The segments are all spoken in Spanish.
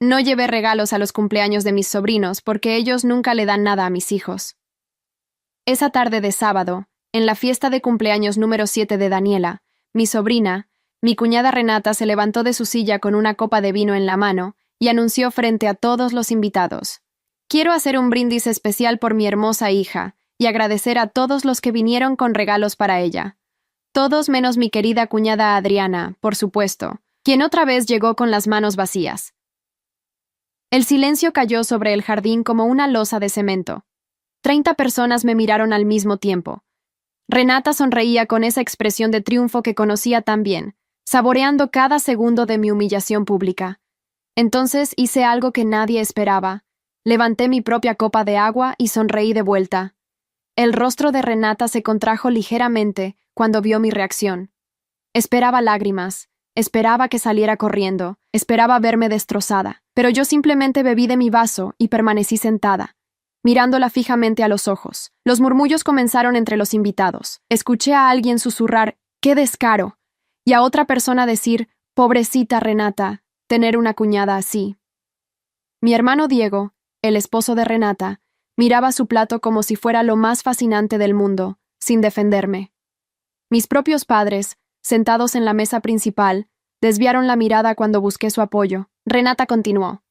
No llevé regalos a los cumpleaños de mis sobrinos porque ellos nunca le dan nada a mis hijos. Esa tarde de sábado, en la fiesta de cumpleaños número 7 de Daniela, mi sobrina, mi cuñada Renata se levantó de su silla con una copa de vino en la mano y anunció frente a todos los invitados: «Quiero hacer un brindis especial por mi hermosa hija y agradecer a todos los que vinieron con regalos para ella. Todos menos mi querida cuñada Adriana, por supuesto, quien otra vez llegó con las manos vacías». El silencio cayó sobre el jardín como una losa de cemento. 30 personas me miraron al mismo tiempo. Renata sonreía con esa expresión de triunfo que conocía tan bien, saboreando cada segundo de mi humillación pública. Entonces hice algo que nadie esperaba. Levanté mi propia copa de agua y sonreí de vuelta. El rostro de Renata se contrajo ligeramente cuando vio mi reacción. Esperaba lágrimas, esperaba que saliera corriendo, esperaba verme destrozada, pero yo simplemente bebí de mi vaso y permanecí sentada, mirándola fijamente a los ojos. Los murmullos comenzaron entre los invitados. Escuché a alguien susurrar: «¡Qué descaro!» y a otra persona decir: «Pobrecita Renata, tener una cuñada así». Mi hermano Diego, el esposo de Renata, miraba su plato como si fuera lo más fascinante del mundo, sin defenderme. Mis propios padres, sentados en la mesa principal, desviaron la mirada cuando busqué su apoyo. Renata continuó: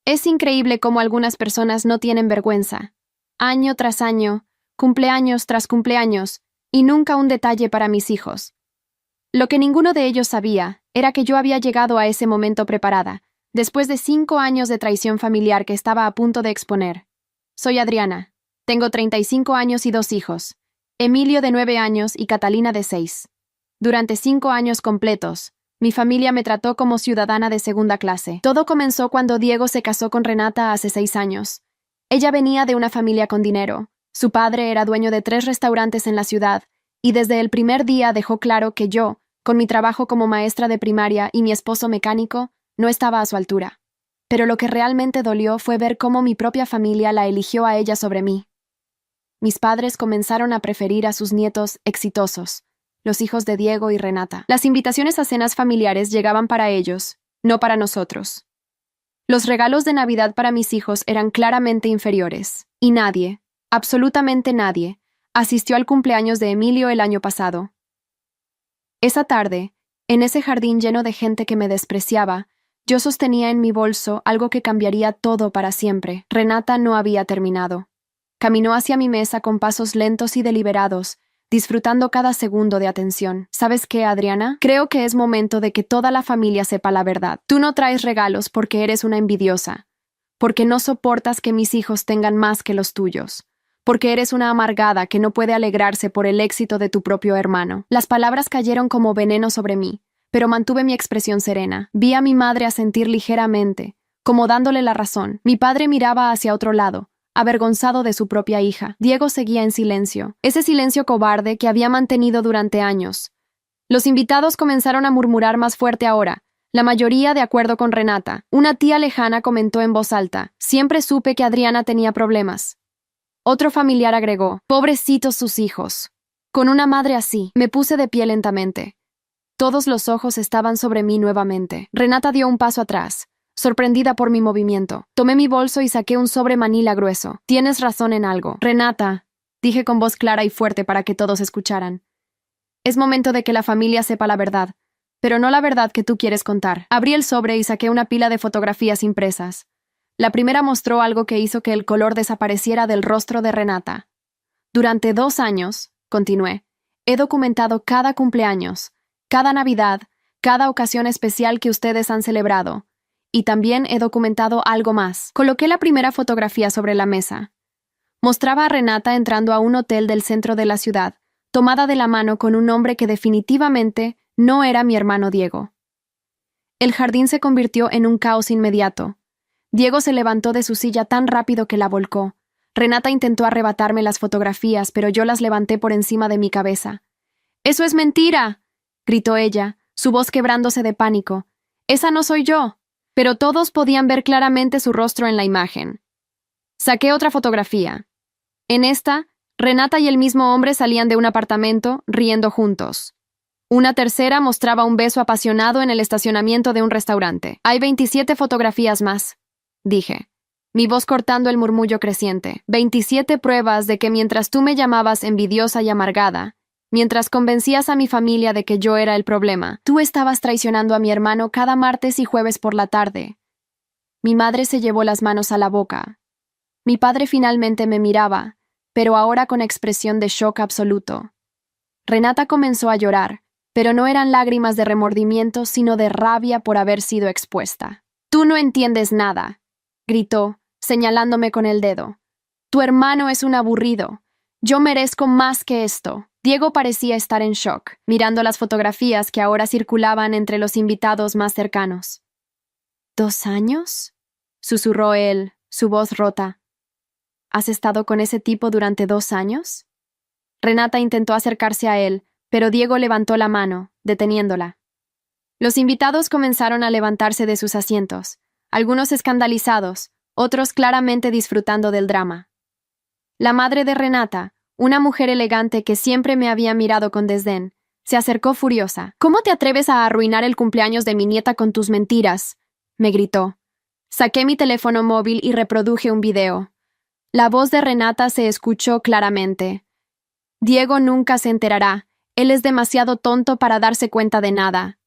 «Es increíble cómo algunas personas no tienen vergüenza. Año tras año, cumpleaños tras cumpleaños, y nunca un detalle para mis hijos». Lo que ninguno de ellos sabía era que yo había llegado a ese momento preparada, después de 5 años de traición familiar que estaba a punto de exponer. Soy Adriana. Tengo 35 años y 2 hijos. Emilio de 9 años y Catalina de 6. Durante 5 años completos, mi familia me trató como ciudadana de segunda clase. Todo comenzó cuando Diego se casó con Renata hace 6 años. Ella venía de una familia con dinero. Su padre era dueño de 3 restaurantes en la ciudad, y desde el primer día dejó claro que yo, con mi trabajo como maestra de primaria y mi esposo mecánico, no estaba a su altura. Pero lo que realmente dolió fue ver cómo mi propia familia la eligió a ella sobre mí. Mis padres comenzaron a preferir a sus nietos exitosos, los hijos de Diego y Renata. Las invitaciones a cenas familiares llegaban para ellos, no para nosotros. Los regalos de Navidad para mis hijos eran claramente inferiores, y nadie, absolutamente nadie, asistió al cumpleaños de Emilio el año pasado. Esa tarde, en ese jardín lleno de gente que me despreciaba, yo sostenía en mi bolso algo que cambiaría todo para siempre. Renata no había terminado. Caminó hacia mi mesa con pasos lentos y deliberados, disfrutando cada segundo de atención. ¿Sabes qué, Adriana? Creo que es momento de que toda la familia sepa la verdad. Tú no traes regalos porque eres una envidiosa, porque no soportas que mis hijos tengan más que los tuyos, porque eres una amargada que no puede alegrarse por el éxito de tu propio hermano. Las palabras cayeron como veneno sobre mí, pero mantuve mi expresión serena. Vi a mi madre asentir ligeramente, como dándole la razón. Mi padre miraba hacia otro lado, avergonzado de su propia hija. Diego seguía en silencio, ese silencio cobarde que había mantenido durante años. Los invitados comenzaron a murmurar más fuerte ahora, la mayoría de acuerdo con Renata. Una tía lejana comentó en voz alta: «Siempre supe que Adriana tenía problemas». Otro familiar agregó: «Pobrecitos sus hijos». Con una madre así, me puse de pie lentamente. Todos los ojos estaban sobre mí nuevamente. Renata dio un paso atrás, sorprendida por mi movimiento. Tomé mi bolso y saqué un sobre manila grueso. «Tienes razón en algo, Renata», dije con voz clara y fuerte para que todos escucharan. «Es momento de que la familia sepa la verdad, pero no la verdad que tú quieres contar». Abrí el sobre y saqué una pila de fotografías impresas. La primera mostró algo que hizo que el color desapareciera del rostro de Renata. «Durante 2 años», continué, «he documentado cada cumpleaños, cada Navidad, cada ocasión especial que ustedes han celebrado. Y también he documentado algo más». Coloqué la primera fotografía sobre la mesa. Mostraba a Renata entrando a un hotel del centro de la ciudad, tomada de la mano con un hombre que definitivamente no era mi hermano Diego. El jardín se convirtió en un caos inmediato. Diego se levantó de su silla tan rápido que la volcó. Renata intentó arrebatarme las fotografías, pero yo las levanté por encima de mi cabeza. «¡Eso es mentira!», gritó ella, su voz quebrándose de pánico. «¡Esa no soy yo!». Pero todos podían ver claramente su rostro en la imagen. Saqué otra fotografía. En esta, Renata y el mismo hombre salían de un apartamento, riendo juntos. Una tercera mostraba un beso apasionado en el estacionamiento de un restaurante. Hay 27 fotografías más, dije, mi voz cortando el murmullo creciente. 27 pruebas de que mientras tú me llamabas envidiosa y amargada, mientras convencías a mi familia de que yo era el problema, tú estabas traicionando a mi hermano cada martes y jueves por la tarde. Mi madre se llevó las manos a la boca. Mi padre finalmente me miraba, pero ahora con expresión de shock absoluto. Renata comenzó a llorar, pero no eran lágrimas de remordimiento, sino de rabia por haber sido expuesta. «Tú no entiendes nada», gritó, señalándome con el dedo. «Tu hermano es un aburrido. Yo merezco más que esto». Diego parecía estar en shock, mirando las fotografías que ahora circulaban entre los invitados más cercanos. «¿2 años?» susurró él, su voz rota. «¿Has estado con ese tipo durante 2 años?» Renata intentó acercarse a él, pero Diego levantó la mano, deteniéndola. Los invitados comenzaron a levantarse de sus asientos, algunos escandalizados, otros claramente disfrutando del drama. La madre de Renata, una mujer elegante que siempre me había mirado con desdén, se acercó furiosa. «¿Cómo te atreves a arruinar el cumpleaños de mi nieta con tus mentiras?», me gritó. Saqué mi teléfono móvil y reproduje un video. La voz de Renata se escuchó claramente. «Diego nunca se enterará. Él es demasiado tonto para darse cuenta de nada».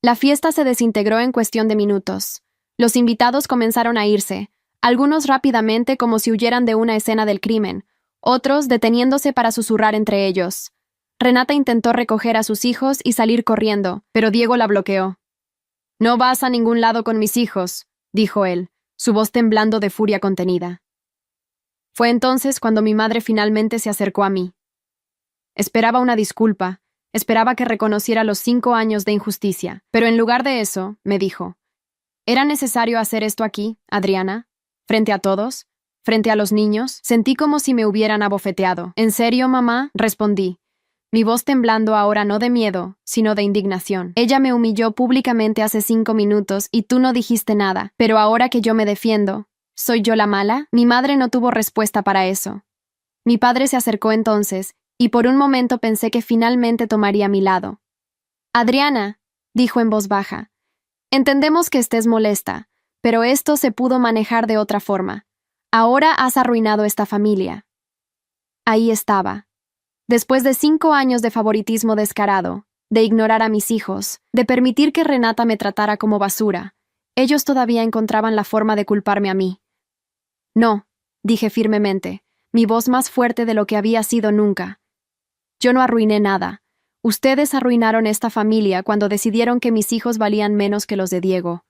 La fiesta se desintegró en cuestión de minutos. Los invitados comenzaron a irse, algunos rápidamente como si huyeran de una escena del crimen, otros deteniéndose para susurrar entre ellos. Renata intentó recoger a sus hijos y salir corriendo, pero Diego la bloqueó. «No vas a ningún lado con mis hijos», dijo él, su voz temblando de furia contenida. Fue entonces cuando mi madre finalmente se acercó a mí. Esperaba una disculpa, esperaba que reconociera los 5 años de injusticia, pero en lugar de eso, me dijo, «¿Era necesario hacer esto aquí, Adriana? ¿Frente a todos? ¿Frente a los niños?» Sentí como si me hubieran abofeteado. «¿En serio, mamá?», respondí, mi voz temblando ahora no de miedo, sino de indignación. «Ella me humilló públicamente hace 5 minutos y tú no dijiste nada, pero ahora que yo me defiendo, ¿soy yo la mala?». Mi madre no tuvo respuesta para eso. Mi padre se acercó entonces, y por un momento pensé que finalmente tomaría mi lado. «Adriana», dijo en voz baja, «entendemos que estés molesta, pero esto se pudo manejar de otra forma. Ahora has arruinado esta familia». Ahí estaba. Después de 5 años de favoritismo descarado, de ignorar a mis hijos, de permitir que Renata me tratara como basura, ellos todavía encontraban la forma de culparme a mí. «No», dije firmemente, mi voz más fuerte de lo que había sido nunca. «Yo no arruiné nada. Ustedes arruinaron esta familia cuando decidieron que mis hijos valían menos que los de Diego.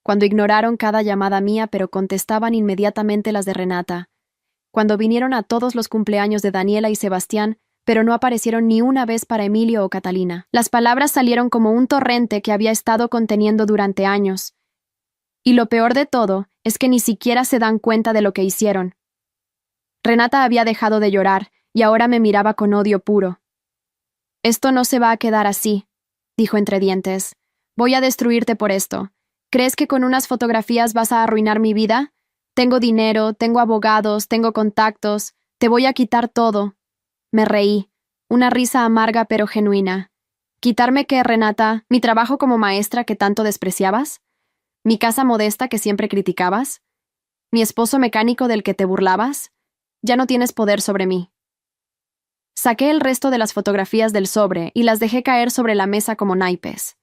Cuando ignoraron cada llamada mía pero contestaban inmediatamente las de Renata. Cuando vinieron a todos los cumpleaños de Daniela y Sebastián, pero no aparecieron ni una vez para Emilio o Catalina. Las palabras salieron como un torrente que había estado conteniendo durante años. Y lo peor de todo es que ni siquiera se dan cuenta de lo que hicieron». Renata había dejado de llorar y ahora me miraba con odio puro. «Esto no se va a quedar así», dijo entre dientes. «Voy a destruirte por esto. ¿Crees que con unas fotografías vas a arruinar mi vida? Tengo dinero, tengo abogados, tengo contactos. Te voy a quitar todo». Me reí, una risa amarga pero genuina. ¿Quitarme qué, Renata? ¿Mi trabajo como maestra que tanto despreciabas? ¿Mi casa modesta que siempre criticabas? ¿Mi esposo mecánico del que te burlabas? Ya no tienes poder sobre mí». Saqué el resto de las fotografías del sobre y las dejé caer sobre la mesa como naipes.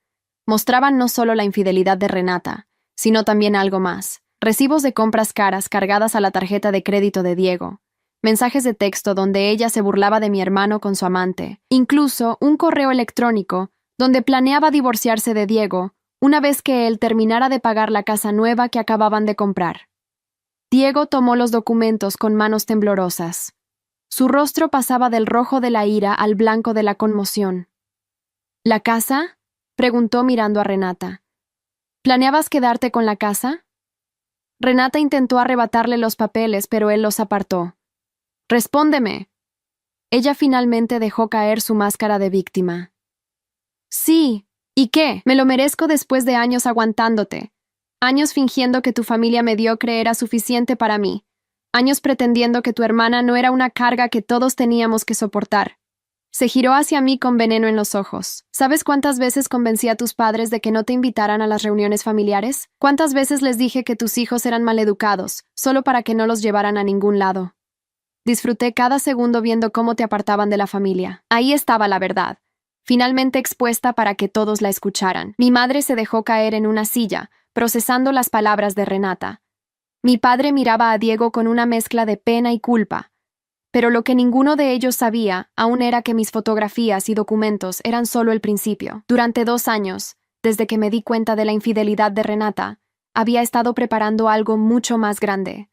Mostraban no solo la infidelidad de Renata, sino también algo más. Recibos de compras caras cargadas a la tarjeta de crédito de Diego. Mensajes de texto donde ella se burlaba de mi hermano con su amante. Incluso un correo electrónico donde planeaba divorciarse de Diego una vez que él terminara de pagar la casa nueva que acababan de comprar. Diego tomó los documentos con manos temblorosas. Su rostro pasaba del rojo de la ira al blanco de la conmoción. «¿La casa?», preguntó mirando a Renata. «¿Planeabas quedarte con la casa?». Renata intentó arrebatarle los papeles, pero él los apartó. «Respóndeme». Ella finalmente dejó caer su máscara de víctima. «Sí, ¿y qué? Me lo merezco después de años aguantándote. Años fingiendo que tu familia mediocre era suficiente para mí. Años pretendiendo que tu hermana no era una carga que todos teníamos que soportar. Se giró hacia mí con veneno en los ojos. ¿Sabes cuántas veces convencí a tus padres de que no te invitaran a las reuniones familiares? ¿Cuántas veces les dije que tus hijos eran maleducados, solo para que no los llevaran a ningún lado? Disfruté cada segundo viendo cómo te apartaban de la familia. Ahí estaba la verdad, finalmente expuesta para que todos la escucharan. Mi madre se dejó caer en una silla, procesando las palabras de Renata. Mi padre miraba a Diego con una mezcla de pena y culpa. Pero lo que ninguno de ellos sabía aún era que mis fotografías y documentos eran solo el principio. Durante 2 años, desde que me di cuenta de la infidelidad de Renata, había estado preparando algo mucho más grande.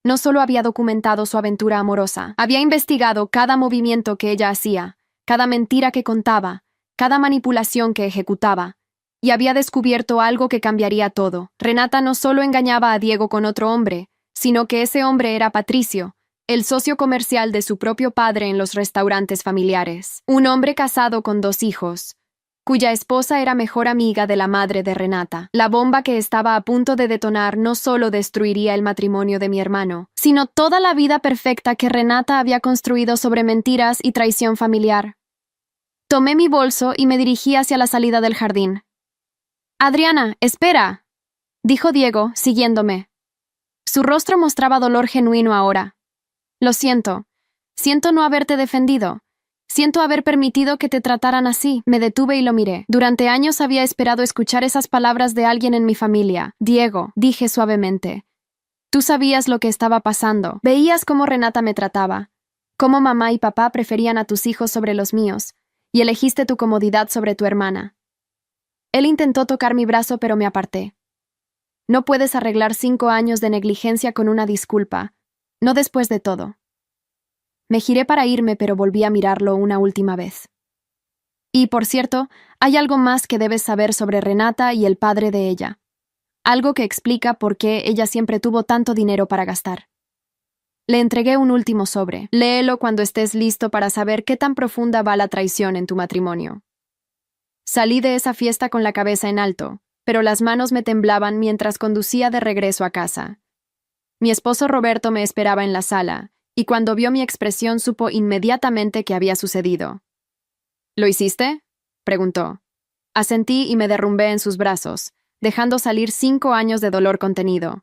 No solo había documentado su aventura amorosa, había investigado cada movimiento que ella hacía, cada mentira que contaba, cada manipulación que ejecutaba, y había descubierto algo que cambiaría todo. Renata no solo engañaba a Diego con otro hombre, sino que ese hombre era Patricio, el socio comercial de su propio padre en los restaurantes familiares. Un hombre casado con 2 hijos, cuya esposa era mejor amiga de la madre de Renata. La bomba que estaba a punto de detonar no solo destruiría el matrimonio de mi hermano, sino toda la vida perfecta que Renata había construido sobre mentiras y traición familiar. Tomé mi bolso y me dirigí hacia la salida del jardín. «Adriana, espera», dijo Diego, siguiéndome. Su rostro mostraba dolor genuino ahora. «Lo siento. Siento no haberte defendido. Siento haber permitido que te trataran así». Me detuve y lo miré. Durante años había esperado escuchar esas palabras de alguien en mi familia. «Diego», dije suavemente. «Tú sabías lo que estaba pasando. Veías cómo Renata me trataba, cómo mamá y papá preferían a tus hijos sobre los míos, y elegiste tu comodidad sobre tu hermana». Él intentó tocar mi brazo, pero me aparté. «No puedes arreglar 5 años de negligencia con una disculpa. No después de todo». Me giré para irme, pero volví a mirarlo una última vez. «Y, por cierto, hay algo más que debes saber sobre Renata y el padre de ella. Algo que explica por qué ella siempre tuvo tanto dinero para gastar». Le entregué un último sobre. «Léelo cuando estés listo para saber qué tan profunda va la traición en tu matrimonio». Salí de esa fiesta con la cabeza en alto, pero las manos me temblaban mientras conducía de regreso a casa. Mi esposo Roberto me esperaba en la sala, y cuando vio mi expresión supo inmediatamente qué había sucedido. «¿Lo hiciste?», preguntó. Asentí y me derrumbé en sus brazos, dejando salir 5 años de dolor contenido.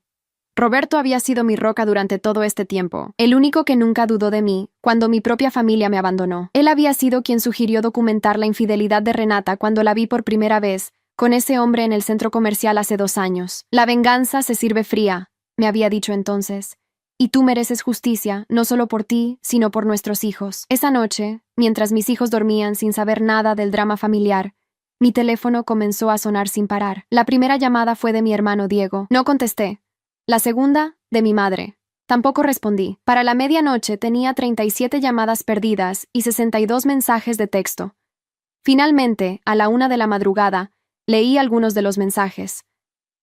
Roberto había sido mi roca durante todo este tiempo, el único que nunca dudó de mí cuando mi propia familia me abandonó. Él había sido quien sugirió documentar la infidelidad de Renata cuando la vi por primera vez con ese hombre en el centro comercial hace 2 años. «La venganza se sirve fría», me había dicho entonces, «y tú mereces justicia, no solo por ti, sino por nuestros hijos». Esa noche, mientras mis hijos dormían sin saber nada del drama familiar, mi teléfono comenzó a sonar sin parar. La primera llamada fue de mi hermano Diego. No contesté. La segunda, de mi madre. Tampoco respondí. Para la medianoche tenía 37 llamadas perdidas y 62 mensajes de texto. Finalmente, a la 1 de la madrugada, leí algunos de los mensajes.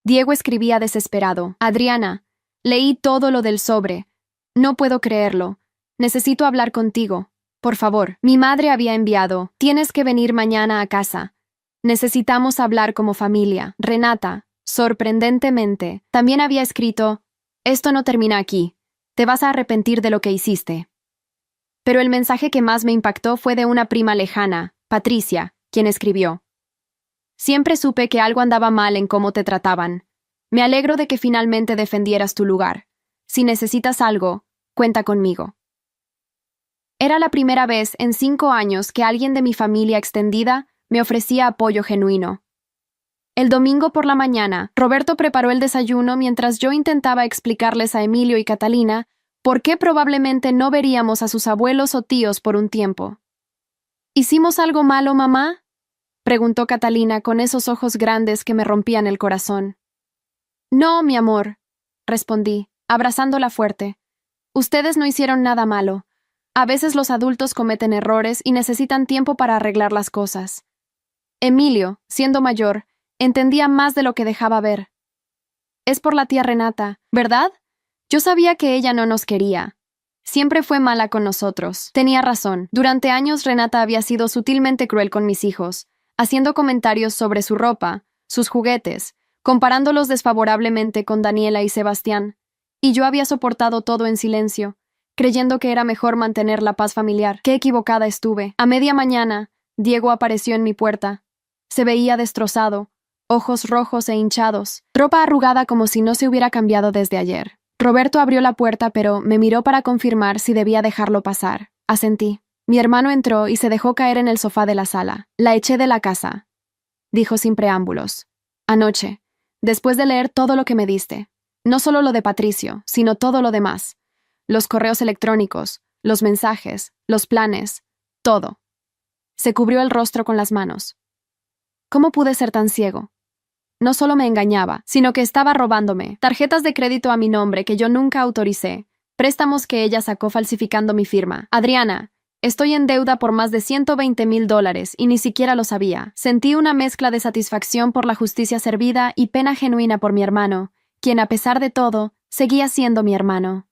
Diego escribía desesperado. «Adriana, leí todo lo del sobre. No puedo creerlo. Necesito hablar contigo. Por favor». Mi madre había enviado: «Tienes que venir mañana a casa. Necesitamos hablar como familia». Renata, sorprendentemente, también había escrito: «Esto no termina aquí. Te vas a arrepentir de lo que hiciste». Pero el mensaje que más me impactó fue de una prima lejana, Patricia, quien escribió: «Siempre supe que algo andaba mal en cómo te trataban. Me alegro de que finalmente defendieras tu lugar. Si necesitas algo, cuenta conmigo». Era la primera vez en 5 años que alguien de mi familia extendida me ofrecía apoyo genuino. El domingo por la mañana, Roberto preparó el desayuno mientras yo intentaba explicarles a Emilio y Catalina por qué probablemente no veríamos a sus abuelos o tíos por un tiempo. «¿Hicimos algo malo, mamá?», preguntó Catalina con esos ojos grandes que me rompían el corazón. «No, mi amor», respondí, abrazándola fuerte. «Ustedes no hicieron nada malo. A veces los adultos cometen errores y necesitan tiempo para arreglar las cosas». Emilio, siendo mayor, entendía más de lo que dejaba ver. «Es por la tía Renata, ¿verdad? Yo sabía que ella no nos quería. Siempre fue mala con nosotros». Tenía razón. Durante años Renata había sido sutilmente cruel con mis hijos, haciendo comentarios sobre su ropa, sus juguetes, comparándolos desfavorablemente con Daniela y Sebastián. Y yo había soportado todo en silencio, creyendo que era mejor mantener la paz familiar. Qué equivocada estuve. A media mañana, Diego apareció en mi puerta. Se veía destrozado, ojos rojos e hinchados, ropa arrugada como si no se hubiera cambiado desde ayer. Roberto abrió la puerta, pero me miró para confirmar si debía dejarlo pasar. Asentí. Mi hermano entró y se dejó caer en el sofá de la sala. La eché de la casa, dijo sin preámbulos. Anoche, después de leer todo lo que me diste. No solo lo de Patricio, sino todo lo demás. Los correos electrónicos, los mensajes, los planes, todo. Se cubrió el rostro con las manos. ¿Cómo pude ser tan ciego? No solo me engañaba, sino que estaba robándome tarjetas de crédito a mi nombre que yo nunca autoricé, préstamos que ella sacó falsificando mi firma. Adriana, estoy en deuda por más de $120,000 y ni siquiera lo sabía. Sentí una mezcla de satisfacción por la justicia servida y pena genuina por mi hermano, quien a pesar de todo, seguía siendo mi hermano.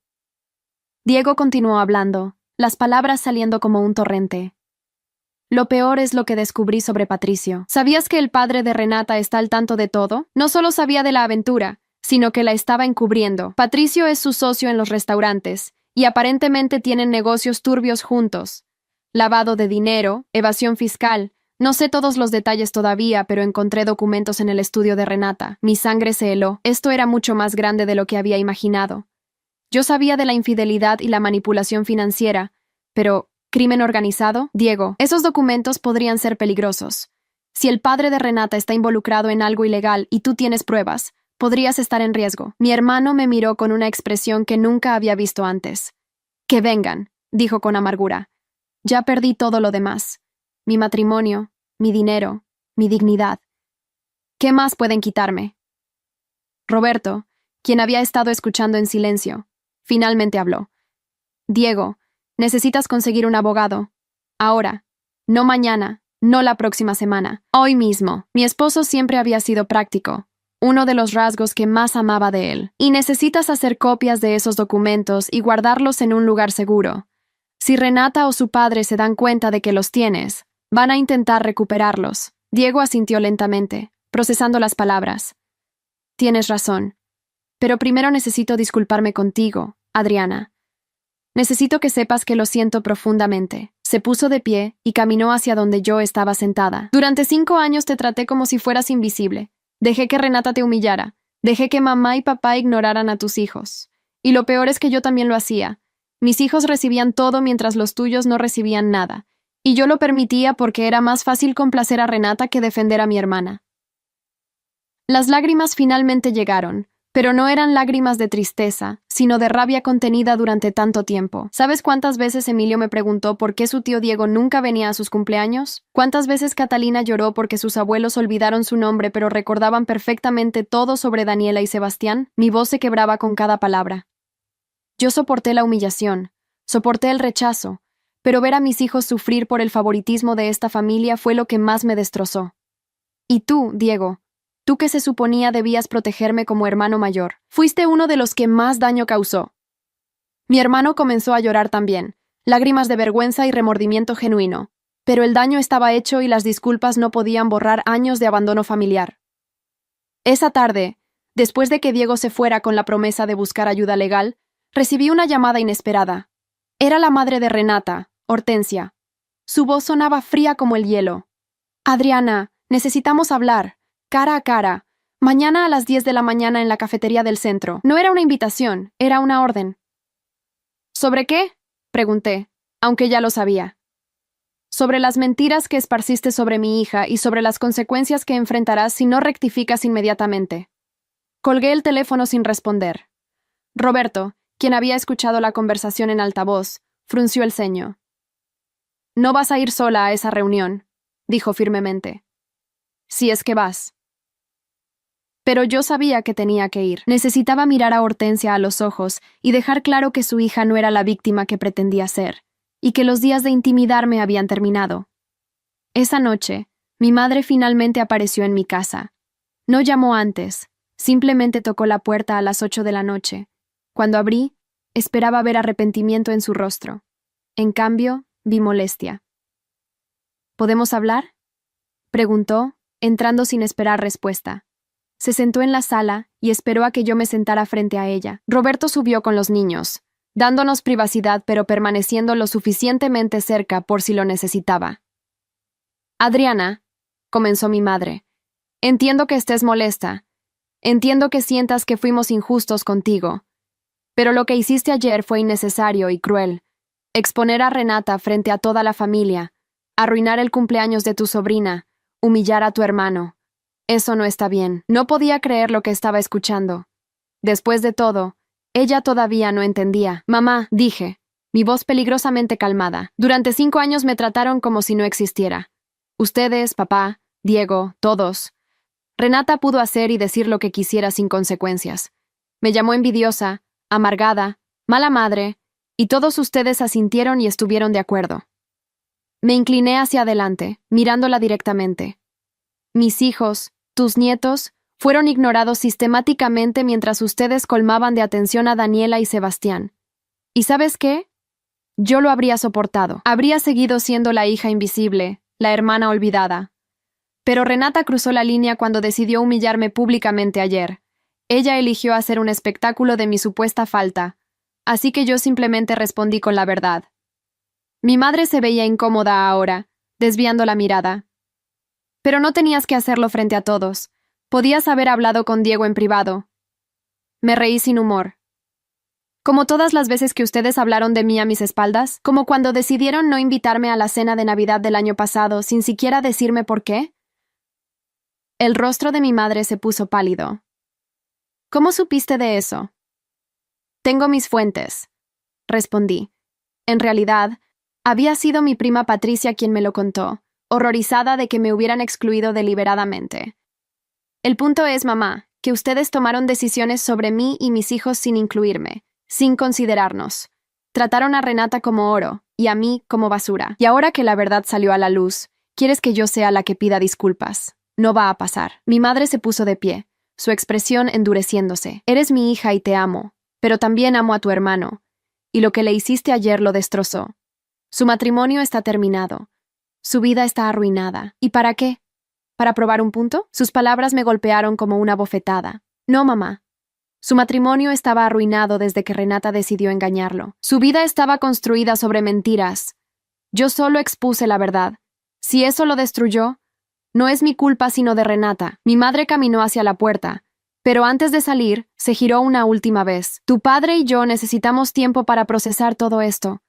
Diego continuó hablando, las palabras saliendo como un torrente. Lo peor es lo que descubrí sobre Patricio. ¿Sabías que el padre de Renata está al tanto de todo? No solo sabía de la aventura, sino que la estaba encubriendo. Patricio es su socio en los restaurantes, y aparentemente tienen negocios turbios juntos. Lavado de dinero, evasión fiscal. No sé todos los detalles todavía, pero encontré documentos en el estudio de Renata. Mi sangre se heló. Esto era mucho más grande de lo que había imaginado. Yo sabía de la infidelidad y la manipulación financiera, pero ¿crimen organizado? Diego, esos documentos podrían ser peligrosos. Si el padre de Renata está involucrado en algo ilegal y tú tienes pruebas, podrías estar en riesgo. Mi hermano me miró con una expresión que nunca había visto antes. Que vengan, dijo con amargura. Ya perdí todo lo demás. Mi matrimonio, mi dinero, mi dignidad. ¿Qué más pueden quitarme? Roberto, quien había estado escuchando en silencio, finalmente habló. Diego, necesitas conseguir un abogado. Ahora. No mañana, no la próxima semana. Hoy mismo. Mi esposo siempre había sido práctico, uno de los rasgos que más amaba de él. Y necesitas hacer copias de esos documentos y guardarlos en un lugar seguro. Si Renata o su padre se dan cuenta de que los tienes, van a intentar recuperarlos. Diego asintió lentamente, procesando las palabras. Tienes razón. Pero primero necesito disculparme contigo, Adriana. Necesito que sepas que lo siento profundamente. Se puso de pie y caminó hacia donde yo estaba sentada. Durante 5 años te traté como si fueras invisible. Dejé que Renata te humillara. Dejé que mamá y papá ignoraran a tus hijos. Y lo peor es que yo también lo hacía. Mis hijos recibían todo mientras los tuyos no recibían nada. Y yo lo permitía porque era más fácil complacer a Renata que defender a mi hermana. Las lágrimas finalmente llegaron. Pero no eran lágrimas de tristeza, sino de rabia contenida durante tanto tiempo. ¿Sabes cuántas veces Emilio me preguntó por qué su tío Diego nunca venía a sus cumpleaños? ¿Cuántas veces Catalina lloró porque sus abuelos olvidaron su nombre pero recordaban perfectamente todo sobre Daniela y Sebastián? Mi voz se quebraba con cada palabra. Yo soporté la humillación, soporté el rechazo, pero ver a mis hijos sufrir por el favoritismo de esta familia fue lo que más me destrozó. Y tú, Diego, tú que se suponía debías protegerme como hermano mayor, fuiste uno de los que más daño causó. Mi hermano comenzó a llorar también, lágrimas de vergüenza y remordimiento genuino, pero el daño estaba hecho y las disculpas no podían borrar años de abandono familiar. Esa tarde, después de que Diego se fuera con la promesa de buscar ayuda legal, recibí una llamada inesperada. Era la madre de Renata, Hortensia. Su voz sonaba fría como el hielo. Adriana, necesitamos hablar. Cara a cara, mañana a las 10 de la mañana en la cafetería del centro. No era una invitación, era una orden. ¿Sobre qué? Pregunté, aunque ya lo sabía. Sobre las mentiras que esparciste sobre mi hija y sobre las consecuencias que enfrentarás si no rectificas inmediatamente. Colgué el teléfono sin responder. Roberto, quien había escuchado la conversación en altavoz, frunció el ceño. No vas a ir sola a esa reunión, dijo firmemente. Si es que vas. Pero yo sabía que tenía que ir. Necesitaba mirar a Hortensia a los ojos y dejar claro que su hija no era la víctima que pretendía ser, y que los días de intimidarme habían terminado. Esa noche, mi madre finalmente apareció en mi casa. No llamó antes, simplemente tocó la puerta a las 8 de la noche. Cuando abrí, esperaba ver arrepentimiento en su rostro. En cambio, vi molestia. ¿Podemos hablar?, preguntó, entrando sin esperar respuesta. Se sentó en la sala y esperó a que yo me sentara frente a ella. Roberto subió con los niños. dándonos privacidad pero permaneciendo lo suficientemente cerca por si lo necesitaba. Adriana, comenzó mi madre, entiendo que estés molesta. Entiendo que sientas que fuimos injustos contigo. Pero lo que hiciste ayer fue innecesario y cruel. Exponer a Renata frente a toda la familia, arruinar el cumpleaños de tu sobrina, humillar a tu hermano. Eso no está bien. No podía creer lo que estaba escuchando. Después de todo, ella todavía no entendía. Mamá, dije, mi voz peligrosamente calmada. Durante 5 años me trataron como si no existiera. Ustedes, papá, Diego, todos. Renata pudo hacer y decir lo que quisiera sin consecuencias. Me llamó envidiosa, amargada, mala madre, y todos ustedes asintieron y estuvieron de acuerdo. Me incliné hacia adelante, mirándola directamente. Mis hijos, tus nietos, fueron ignorados sistemáticamente mientras ustedes colmaban de atención a Daniela y Sebastián. ¿Y sabes qué? Yo lo habría soportado. Habría seguido siendo la hija invisible, la hermana olvidada. Pero Renata cruzó la línea cuando decidió humillarme públicamente ayer. Ella eligió hacer un espectáculo de mi supuesta falta, así que yo simplemente respondí con la verdad. Mi madre se veía incómoda ahora, desviando la mirada. Pero no tenías que hacerlo frente a todos. Podías haber hablado con Diego en privado. Me reí sin humor. Como todas las veces que ustedes hablaron de mí a mis espaldas, como cuando decidieron no invitarme a la cena de Navidad del año pasado sin siquiera decirme por qué. El rostro de mi madre se puso pálido. ¿Cómo supiste de eso? Tengo mis fuentes, respondí. En realidad, había sido mi prima Patricia quien me lo contó, horrorizada de que me hubieran excluido deliberadamente. El punto es, mamá, que ustedes tomaron decisiones sobre mí y mis hijos sin incluirme, sin considerarnos. Trataron a Renata como oro y a mí como basura. Y ahora que la verdad salió a la luz, ¿quieres que yo sea la que pida disculpas? No va a pasar. Mi madre se puso de pie, su expresión endureciéndose. Eres mi hija y te amo, pero también amo a tu hermano, y lo que le hiciste ayer lo destrozó. Su matrimonio está terminado. Su vida está arruinada. ¿Y para qué? ¿Para probar un punto? Sus palabras me golpearon como una bofetada. No, mamá. Su matrimonio estaba arruinado desde que Renata decidió engañarlo. Su vida estaba construida sobre mentiras. Yo solo expuse la verdad. Si eso lo destruyó, no es mi culpa sino de Renata. Mi madre caminó hacia la puerta, pero antes de salir, se giró una última vez. Tu padre y yo necesitamos tiempo para procesar todo esto.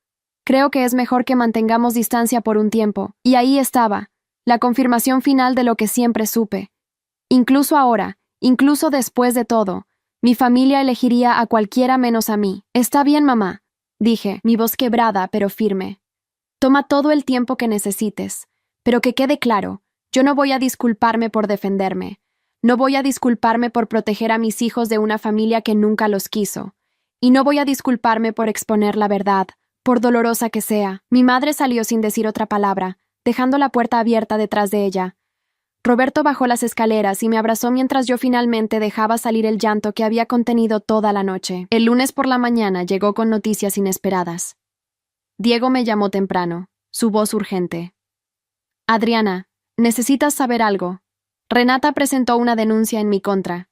Creo que es mejor que mantengamos distancia por un tiempo. Y ahí estaba, la confirmación final de lo que siempre supe. Incluso ahora, incluso después de todo, mi familia elegiría a cualquiera menos a mí. Está bien, mamá, dije, mi voz quebrada pero firme. Toma todo el tiempo que necesites, pero que quede claro, yo no voy a disculparme por defenderme. No voy a disculparme por proteger a mis hijos de una familia que nunca los quiso. Y no voy a disculparme por exponer la verdad, por dolorosa que sea. Mi madre salió sin decir otra palabra, dejando la puerta abierta detrás de ella. Roberto bajó las escaleras y me abrazó mientras yo finalmente dejaba salir el llanto que había contenido toda la noche. El lunes por la mañana llegó con noticias inesperadas. Diego me llamó temprano, su voz urgente. Adriana, necesitas saber algo. Renata presentó una denuncia en mi contra.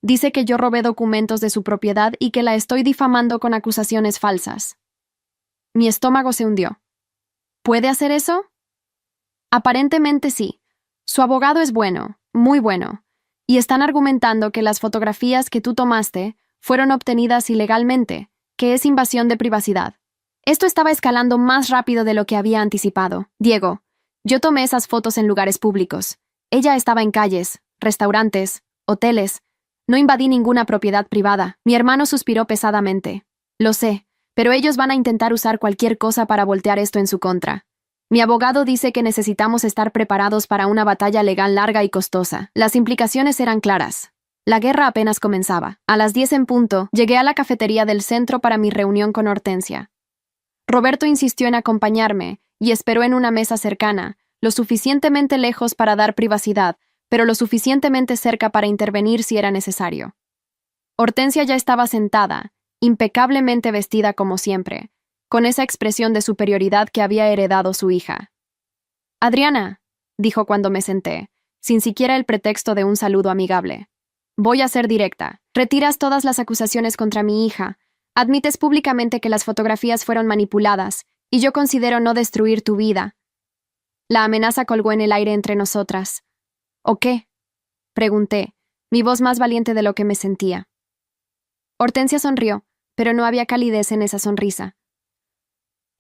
Dice que yo robé documentos de su propiedad y que la estoy difamando con acusaciones falsas. Mi estómago se hundió. ¿Puede hacer eso? Aparentemente sí. Su abogado es bueno, muy bueno, y están argumentando que las fotografías que tú tomaste fueron obtenidas ilegalmente, que es invasión de privacidad. Esto estaba escalando más rápido de lo que había anticipado. Diego, yo tomé esas fotos en lugares públicos. Ella estaba en calles, restaurantes, hoteles. No invadí ninguna propiedad privada. Mi hermano suspiró pesadamente. Lo sé, pero ellos van a intentar usar cualquier cosa para voltear esto en su contra. Mi abogado dice que necesitamos estar preparados para una batalla legal larga y costosa. Las implicaciones eran claras. La guerra apenas comenzaba. A las 10 en punto, llegué a la cafetería del centro para mi reunión con Hortensia. Roberto insistió en acompañarme y esperó en una mesa cercana, lo suficientemente lejos para dar privacidad, pero lo suficientemente cerca para intervenir si era necesario. Hortensia ya estaba sentada, impecablemente vestida como siempre, con esa expresión de superioridad que había heredado su hija. Adriana, dijo cuando me senté, sin siquiera el pretexto de un saludo amigable. Voy a ser directa. Retiras todas las acusaciones contra mi hija. Admites públicamente que las fotografías fueron manipuladas, y yo considero no destruir tu vida. La amenaza colgó en el aire entre nosotras. ¿O qué? Pregunté, mi voz más valiente de lo que me sentía. Hortensia sonrió, pero no había calidez en esa sonrisa.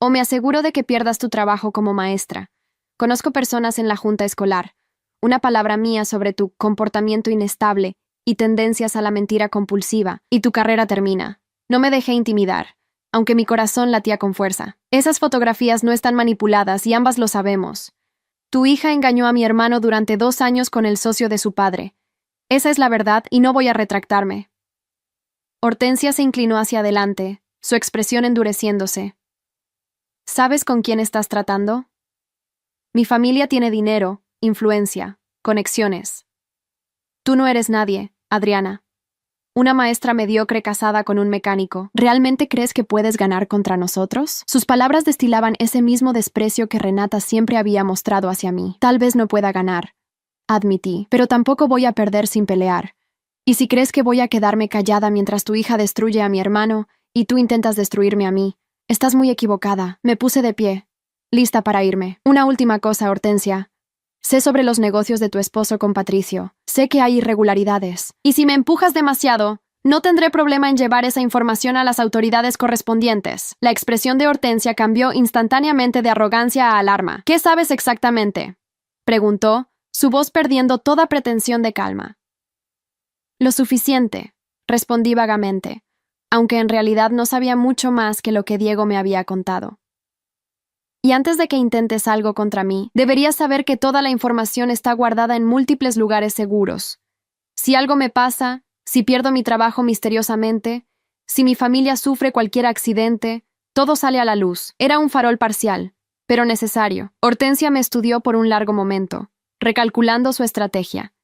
O me aseguro de que pierdas tu trabajo como maestra. Conozco personas en la junta escolar. Una palabra mía sobre tu comportamiento inestable y tendencias a la mentira compulsiva, y tu carrera termina. No me dejé intimidar, aunque mi corazón latía con fuerza. Esas fotografías no están manipuladas y ambas lo sabemos. Tu hija engañó a mi hermano durante 2 años con el socio de su padre. Esa es la verdad y no voy a retractarme. Hortensia se inclinó hacia adelante, su expresión endureciéndose. ¿Sabes con quién estás tratando? Mi familia tiene dinero, influencia, conexiones. Tú no eres nadie, Adriana. Una maestra mediocre casada con un mecánico. ¿Realmente crees que puedes ganar contra nosotros? Sus palabras destilaban ese mismo desprecio que Renata siempre había mostrado hacia mí. Tal vez no pueda ganar, admití, pero tampoco voy a perder sin pelear. Y si crees que voy a quedarme callada mientras tu hija destruye a mi hermano y tú intentas destruirme a mí, estás muy equivocada. Me puse de pie, lista para irme. Una última cosa, Hortensia. Sé sobre los negocios de tu esposo con Patricio. Sé que hay irregularidades. Y si me empujas demasiado, no tendré problema en llevar esa información a las autoridades correspondientes. La expresión de Hortensia cambió instantáneamente de arrogancia a alarma. ¿Qué sabes exactamente?, preguntó, su voz perdiendo toda pretensión de calma. Lo suficiente, respondí vagamente, aunque en realidad no sabía mucho más que lo que Diego me había contado. Y antes de que intentes algo contra mí, deberías saber que toda la información está guardada en múltiples lugares seguros. Si algo me pasa, si pierdo mi trabajo misteriosamente, si mi familia sufre cualquier accidente, todo sale a la luz. Era un farol parcial, pero necesario. Hortensia me estudió por un largo momento, recalculando su estrategia.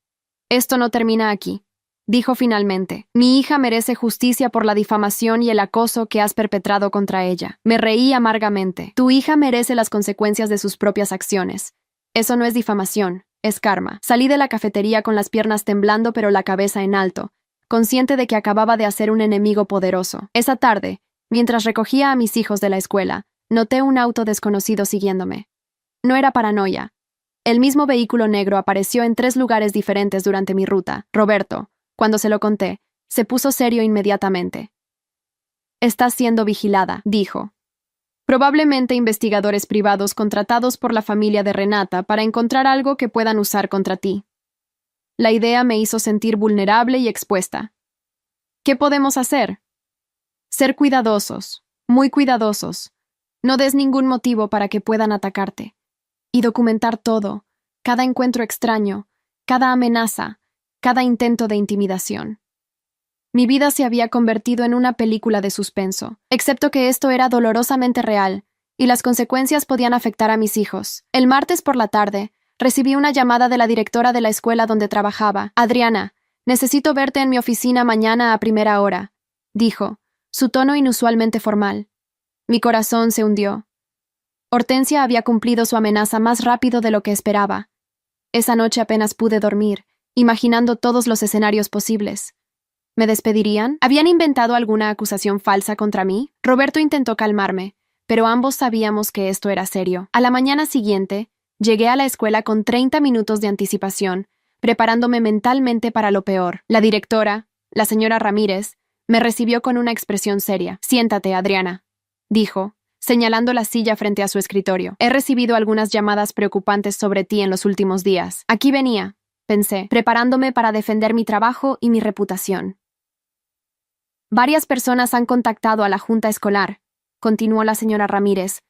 Esto no termina aquí, dijo finalmente. Mi hija merece justicia por la difamación y el acoso que has perpetrado contra ella. Me reí amargamente. Tu hija merece las consecuencias de sus propias acciones. Eso no es difamación, es karma. Salí de la cafetería con las piernas temblando pero la cabeza en alto, consciente de que acababa de hacer un enemigo poderoso. Esa tarde, mientras recogía a mis hijos de la escuela, noté un auto desconocido siguiéndome. No era paranoia. El mismo vehículo negro apareció en 3 lugares diferentes durante mi ruta. Roberto, cuando se lo conté, se puso serio inmediatamente. Estás siendo vigilada, dijo. Probablemente investigadores privados contratados por la familia de Renata para encontrar algo que puedan usar contra ti. La idea me hizo sentir vulnerable y expuesta. ¿Qué podemos hacer? Ser cuidadosos, muy cuidadosos. No des ningún motivo para que puedan atacarte. Y documentar todo, cada encuentro extraño, cada amenaza, cada intento de intimidación. Mi vida se había convertido en una película de suspenso, excepto que esto era dolorosamente real, y las consecuencias podían afectar a mis hijos. El martes por la tarde, recibí una llamada de la directora de la escuela donde trabajaba. Adriana, necesito verte en mi oficina mañana a primera hora, dijo, su tono inusualmente formal. Mi corazón se hundió. Hortensia había cumplido su amenaza más rápido de lo que esperaba. Esa noche apenas pude dormir, imaginando todos los escenarios posibles. ¿Me despedirían? ¿Habían inventado alguna acusación falsa contra mí? Roberto intentó calmarme, pero ambos sabíamos que esto era serio. A la mañana siguiente, llegué a la escuela con 30 minutos de anticipación, preparándome mentalmente para lo peor. La directora, la señora Ramírez, me recibió con una expresión seria. Siéntate, Adriana, dijo, señalando la silla frente a su escritorio. He recibido algunas llamadas preocupantes sobre ti en los últimos días. Aquí venía, pensé, preparándome para defender mi trabajo y mi reputación. Varias personas han contactado a la junta escolar, continuó la señora Ramírez,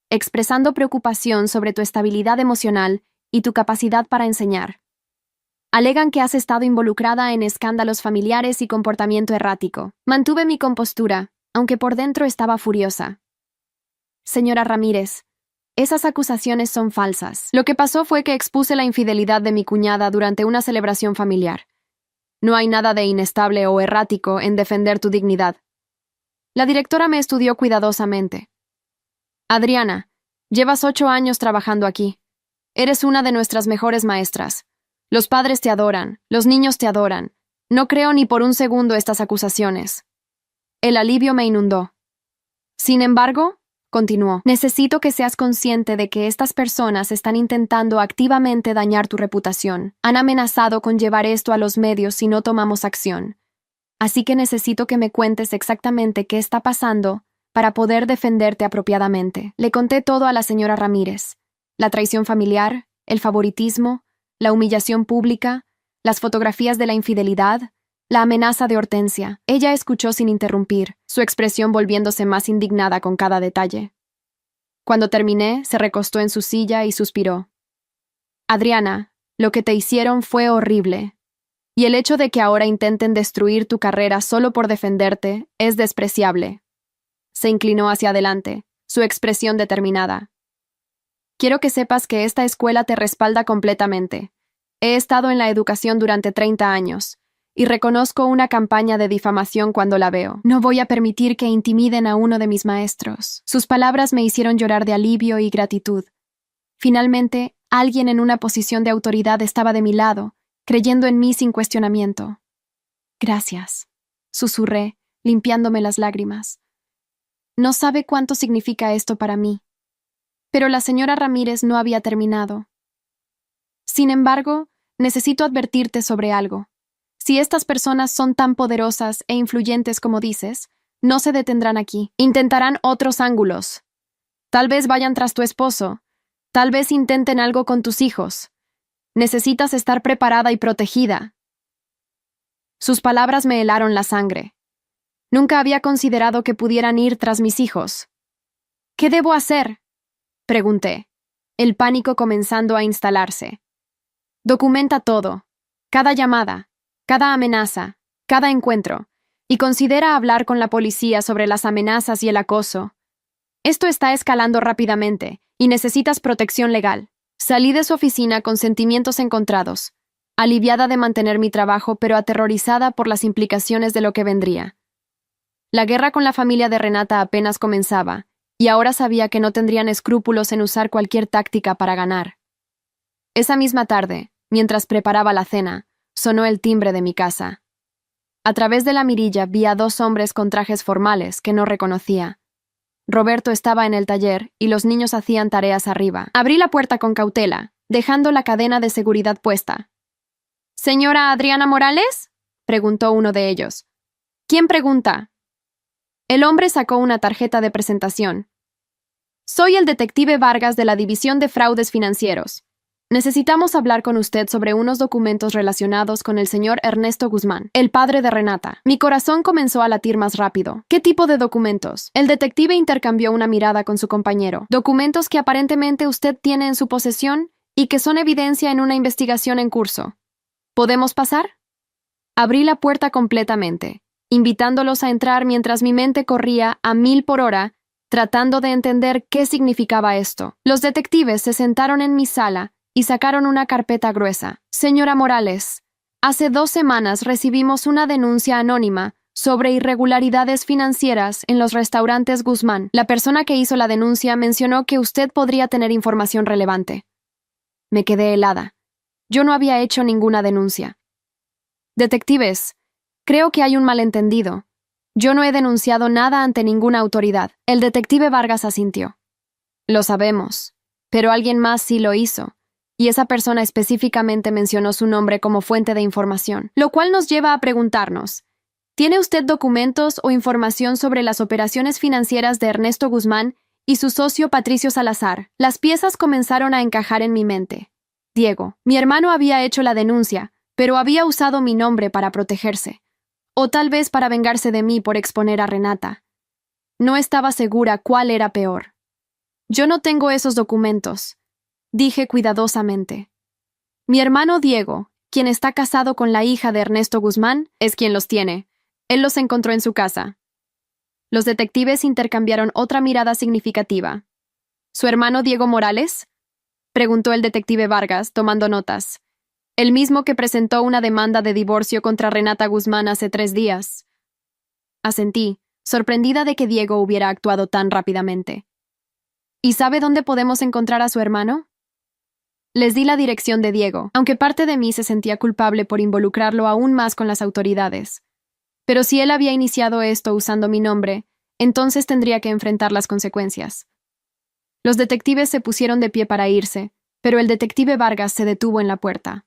expresando preocupación sobre tu estabilidad emocional y tu capacidad para enseñar. Alegan que has estado involucrada en escándalos familiares y comportamiento errático. Mantuve mi compostura, aunque por dentro estaba furiosa. Señora Ramírez, esas acusaciones son falsas. Lo que pasó fue que expuse la infidelidad de mi cuñada durante una celebración familiar. No hay nada de inestable o errático en defender tu dignidad. La directora me estudió cuidadosamente. Adriana, llevas 8 años trabajando aquí. Eres una de nuestras mejores maestras. Los padres te adoran, los niños te adoran. No creo ni por un segundo estas acusaciones. El alivio me inundó. Sin embargo, continuó, necesito que seas consciente de que estas personas están intentando activamente dañar tu reputación. Han amenazado con llevar esto a los medios si no tomamos acción. Así que necesito que me cuentes exactamente qué está pasando para poder defenderte apropiadamente. Le conté todo a la señora Ramírez. La traición familiar, el favoritismo, la humillación pública, las fotografías de la infidelidad, la amenaza de Hortensia. Ella escuchó sin interrumpir, su expresión volviéndose más indignada con cada detalle. Cuando terminé, se recostó en su silla y suspiró. Adriana, lo que te hicieron fue horrible. Y el hecho de que ahora intenten destruir tu carrera solo por defenderte es despreciable. Se inclinó hacia adelante, su expresión determinada. Quiero que sepas que esta escuela te respalda completamente. He estado en la educación durante 30 años. Y reconozco una campaña de difamación cuando la veo. No voy a permitir que intimiden a uno de mis maestros. Sus palabras me hicieron llorar de alivio y gratitud. Finalmente, alguien en una posición de autoridad estaba de mi lado, creyendo en mí sin cuestionamiento. Gracias, susurré, limpiándome las lágrimas. No sabe cuánto significa esto para mí. Pero la señora Ramírez no había terminado. Sin embargo, necesito advertirte sobre algo. Si estas personas son tan poderosas e influyentes como dices, no se detendrán aquí. Intentarán otros ángulos. Tal vez vayan tras tu esposo. Tal vez intenten algo con tus hijos. Necesitas estar preparada y protegida. Sus palabras me helaron la sangre. Nunca había considerado que pudieran ir tras mis hijos. ¿Qué debo hacer?, pregunté, el pánico comenzando a instalarse. Documenta todo, cada llamada, cada amenaza, cada encuentro, y considera hablar con la policía sobre las amenazas y el acoso. Esto está escalando rápidamente, y necesitas protección legal. Salí de su oficina con sentimientos encontrados, aliviada de mantener mi trabajo, pero aterrorizada por las implicaciones de lo que vendría. La guerra con la familia de Renata apenas comenzaba, y ahora sabía que no tendrían escrúpulos en usar cualquier táctica para ganar. Esa misma tarde, mientras preparaba la cena, sonó el timbre de mi casa. A través de la mirilla vi a 2 hombres con trajes formales que no reconocía. Roberto estaba en el taller y los niños hacían tareas arriba. Abrí la puerta con cautela, dejando la cadena de seguridad puesta. ¿Señora Adriana Morales?, preguntó uno de ellos. ¿Quién pregunta? El hombre sacó una tarjeta de presentación. Soy el detective Vargas de la División de Fraudes Financieros. Necesitamos hablar con usted sobre unos documentos relacionados con el señor Ernesto Guzmán, el padre de Renata. Mi corazón comenzó a latir más rápido. ¿Qué tipo de documentos? El detective intercambió una mirada con su compañero. Documentos que aparentemente usted tiene en su posesión y que son evidencia en una investigación en curso. ¿Podemos pasar? Abrí la puerta completamente, invitándolos a entrar mientras mi mente corría a 1000 por hora, tratando de entender qué significaba esto. Los detectives se sentaron en mi sala y sacaron una carpeta gruesa. Señora Morales, hace 2 semanas recibimos una denuncia anónima sobre irregularidades financieras en los restaurantes Guzmán. La persona que hizo la denuncia mencionó que usted podría tener información relevante. Me quedé helada. Yo no había hecho ninguna denuncia. Detectives, creo que hay un malentendido. Yo no he denunciado nada ante ninguna autoridad. El detective Vargas asintió. Lo sabemos, pero alguien más sí lo hizo. Y esa persona específicamente mencionó su nombre como fuente de información, lo cual nos lleva a preguntarnos, ¿tiene usted documentos o información sobre las operaciones financieras de Ernesto Guzmán y su socio Patricio Salazar? Las piezas comenzaron a encajar en mi mente. Diego, mi hermano había hecho la denuncia, pero había usado mi nombre para protegerse, o tal vez para vengarse de mí por exponer a Renata. No estaba segura cuál era peor. Yo no tengo esos documentos, dije cuidadosamente. Mi hermano Diego, quien está casado con la hija de Ernesto Guzmán, es quien los tiene. Él los encontró en su casa. Los detectives intercambiaron otra mirada significativa. ¿Su hermano Diego Morales?, preguntó el detective Vargas, tomando notas. El mismo que presentó una demanda de divorcio contra Renata Guzmán hace 3 días. Asentí, sorprendida de que Diego hubiera actuado tan rápidamente. ¿Y sabe dónde podemos encontrar a su hermano? Les di la dirección de Diego, aunque parte de mí se sentía culpable por involucrarlo aún más con las autoridades. Pero si él había iniciado esto usando mi nombre, entonces tendría que enfrentar las consecuencias. Los detectives se pusieron de pie para irse, pero el detective Vargas se detuvo en la puerta.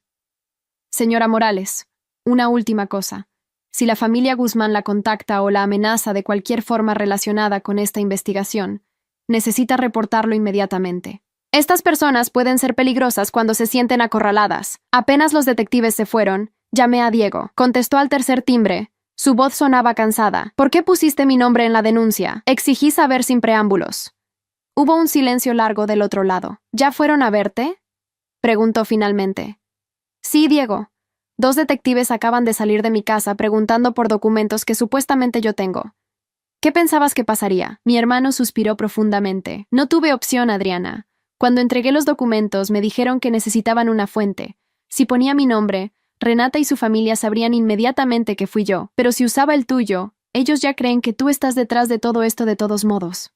Señora Morales, una última cosa. Si la familia Guzmán la contacta o la amenaza de cualquier forma relacionada con esta investigación, necesita reportarlo inmediatamente. Estas personas pueden ser peligrosas cuando se sienten acorraladas. Apenas los detectives se fueron, llamé a Diego. Contestó al tercer timbre. Su voz sonaba cansada. ¿Por qué pusiste mi nombre en la denuncia? Exigí saber sin preámbulos. Hubo un silencio largo del otro lado. ¿Ya fueron a verte?, preguntó finalmente. Sí, Diego. 2 detectives acaban de salir de mi casa preguntando por documentos que supuestamente yo tengo. ¿Qué pensabas que pasaría? Mi hermano suspiró profundamente. No tuve opción, Adriana. Cuando entregué los documentos me dijeron que necesitaban una fuente. Si ponía mi nombre, Renata y su familia sabrían inmediatamente que fui yo, pero si usaba el tuyo, ellos ya creen que tú estás detrás de todo esto de todos modos.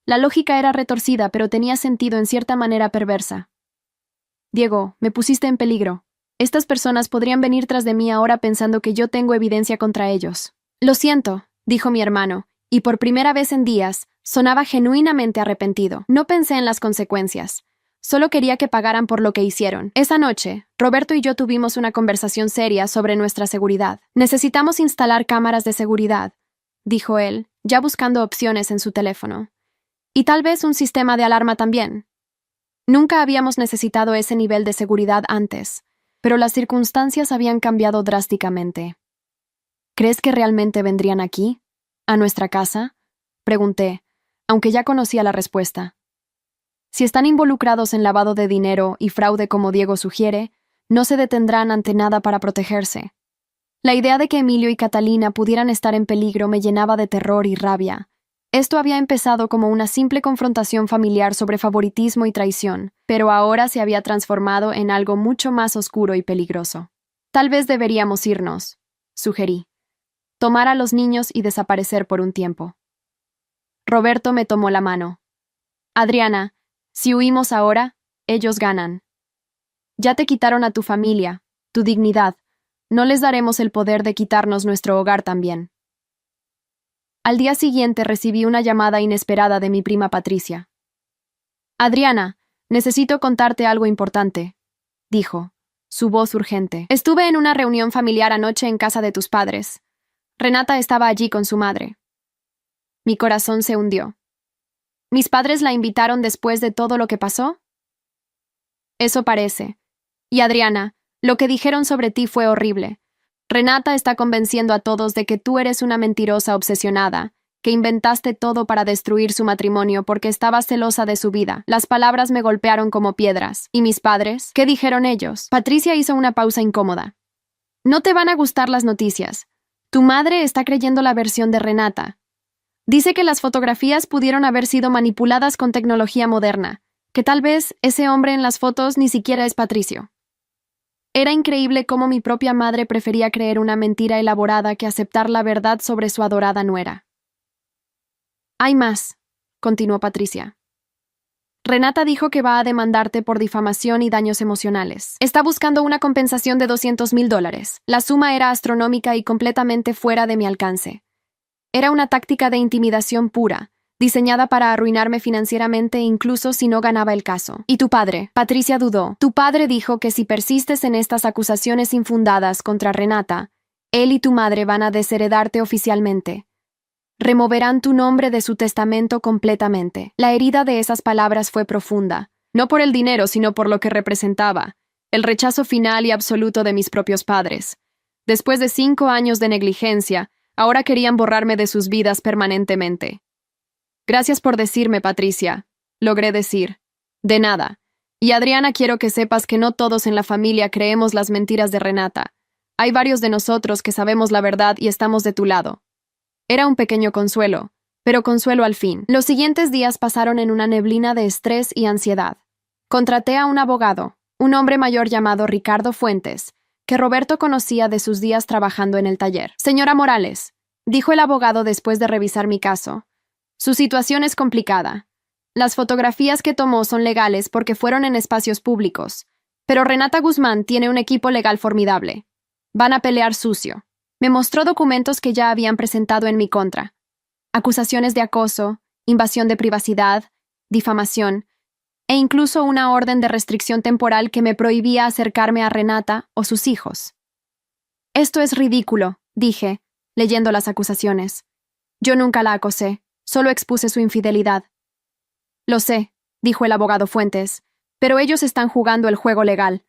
La lógica era retorcida, pero tenía sentido en cierta manera perversa. Diego, me pusiste en peligro. Estas personas podrían venir tras de mí ahora pensando que yo tengo evidencia contra ellos. Lo siento, dijo mi hermano, y por primera vez en días, sonaba genuinamente arrepentido. No pensé en las consecuencias. Solo quería que pagaran por lo que hicieron. Esa noche, Roberto y yo tuvimos una conversación seria sobre nuestra seguridad. Necesitamos instalar cámaras de seguridad, dijo él, ya buscando opciones en su teléfono. Y tal vez un sistema de alarma también. Nunca habíamos necesitado ese nivel de seguridad antes, pero las circunstancias habían cambiado drásticamente. ¿Crees que realmente vendrían aquí? ¿A nuestra casa?, pregunté, aunque ya conocía la respuesta. Si están involucrados en lavado de dinero y fraude como Diego sugiere, no se detendrán ante nada para protegerse. La idea de que Emilio y Catalina pudieran estar en peligro me llenaba de terror y rabia. Esto había empezado como una simple confrontación familiar sobre favoritismo y traición, pero ahora se había transformado en algo mucho más oscuro y peligroso. Tal vez deberíamos irnos, sugerí. Tomar a los niños y desaparecer por un tiempo. Roberto me tomó la mano. Adriana, si huimos ahora, ellos ganan. Ya te quitaron a tu familia, tu dignidad. No les daremos el poder de quitarnos nuestro hogar también. Al día siguiente recibí una llamada inesperada de mi prima Patricia. Adriana, necesito contarte algo importante, dijo, su voz urgente. Estuve en una reunión familiar anoche en casa de tus padres. Renata estaba allí con su madre. Mi corazón se hundió. ¿Mis padres la invitaron después de todo lo que pasó? Eso parece. Y Adriana, lo que dijeron sobre ti fue horrible. Renata está convenciendo a todos de que tú eres una mentirosa obsesionada, que inventaste todo para destruir su matrimonio porque estabas celosa de su vida. Las palabras me golpearon como piedras. ¿Y mis padres? ¿Qué dijeron ellos? Patricia hizo una pausa incómoda. No te van a gustar las noticias. Tu madre está creyendo la versión de Renata. Dice que las fotografías pudieron haber sido manipuladas con tecnología moderna, que tal vez ese hombre en las fotos ni siquiera es Patricio. Era increíble cómo mi propia madre prefería creer una mentira elaborada que aceptar la verdad sobre su adorada nuera. Hay más, continuó Patricia. Renata dijo que va a demandarte por difamación y daños emocionales. Está buscando una compensación de $200,000. La suma era astronómica y completamente fuera de mi alcance. Era una táctica de intimidación pura, diseñada para arruinarme financieramente incluso si no ganaba el caso. ¿Y tu padre? Patricia dudó. Tu padre dijo que si persistes en estas acusaciones infundadas contra Renata, él y tu madre van a desheredarte oficialmente. Removerán tu nombre de su testamento completamente. La herida de esas palabras fue profunda, no por el dinero, sino por lo que representaba, el rechazo final y absoluto de mis propios padres. Después de 5 años de negligencia, ahora querían borrarme de sus vidas permanentemente. Gracias por decirme, Patricia, logré decir. De nada. Y Adriana, quiero que sepas que no todos en la familia creemos las mentiras de Renata. Hay varios de nosotros que sabemos la verdad y estamos de tu lado. Era un pequeño consuelo, pero consuelo al fin. Los siguientes días pasaron en una neblina de estrés y ansiedad. Contraté a un abogado, un hombre mayor llamado Ricardo Fuentes, que Roberto conocía de sus días trabajando en el taller. Señora Morales, dijo el abogado después de revisar mi caso, su situación es complicada. Las fotografías que tomó son legales porque fueron en espacios públicos, pero Renata Guzmán tiene un equipo legal formidable. Van a pelear sucio. Me mostró documentos que ya habían presentado en mi contra. Acusaciones de acoso, invasión de privacidad, difamación, e incluso una orden de restricción temporal que me prohibía acercarme a Renata o sus hijos. Esto es ridículo, dije, leyendo las acusaciones. Yo nunca la acosé, solo expuse su infidelidad. Lo sé, dijo el abogado Fuentes, pero ellos están jugando el juego legal.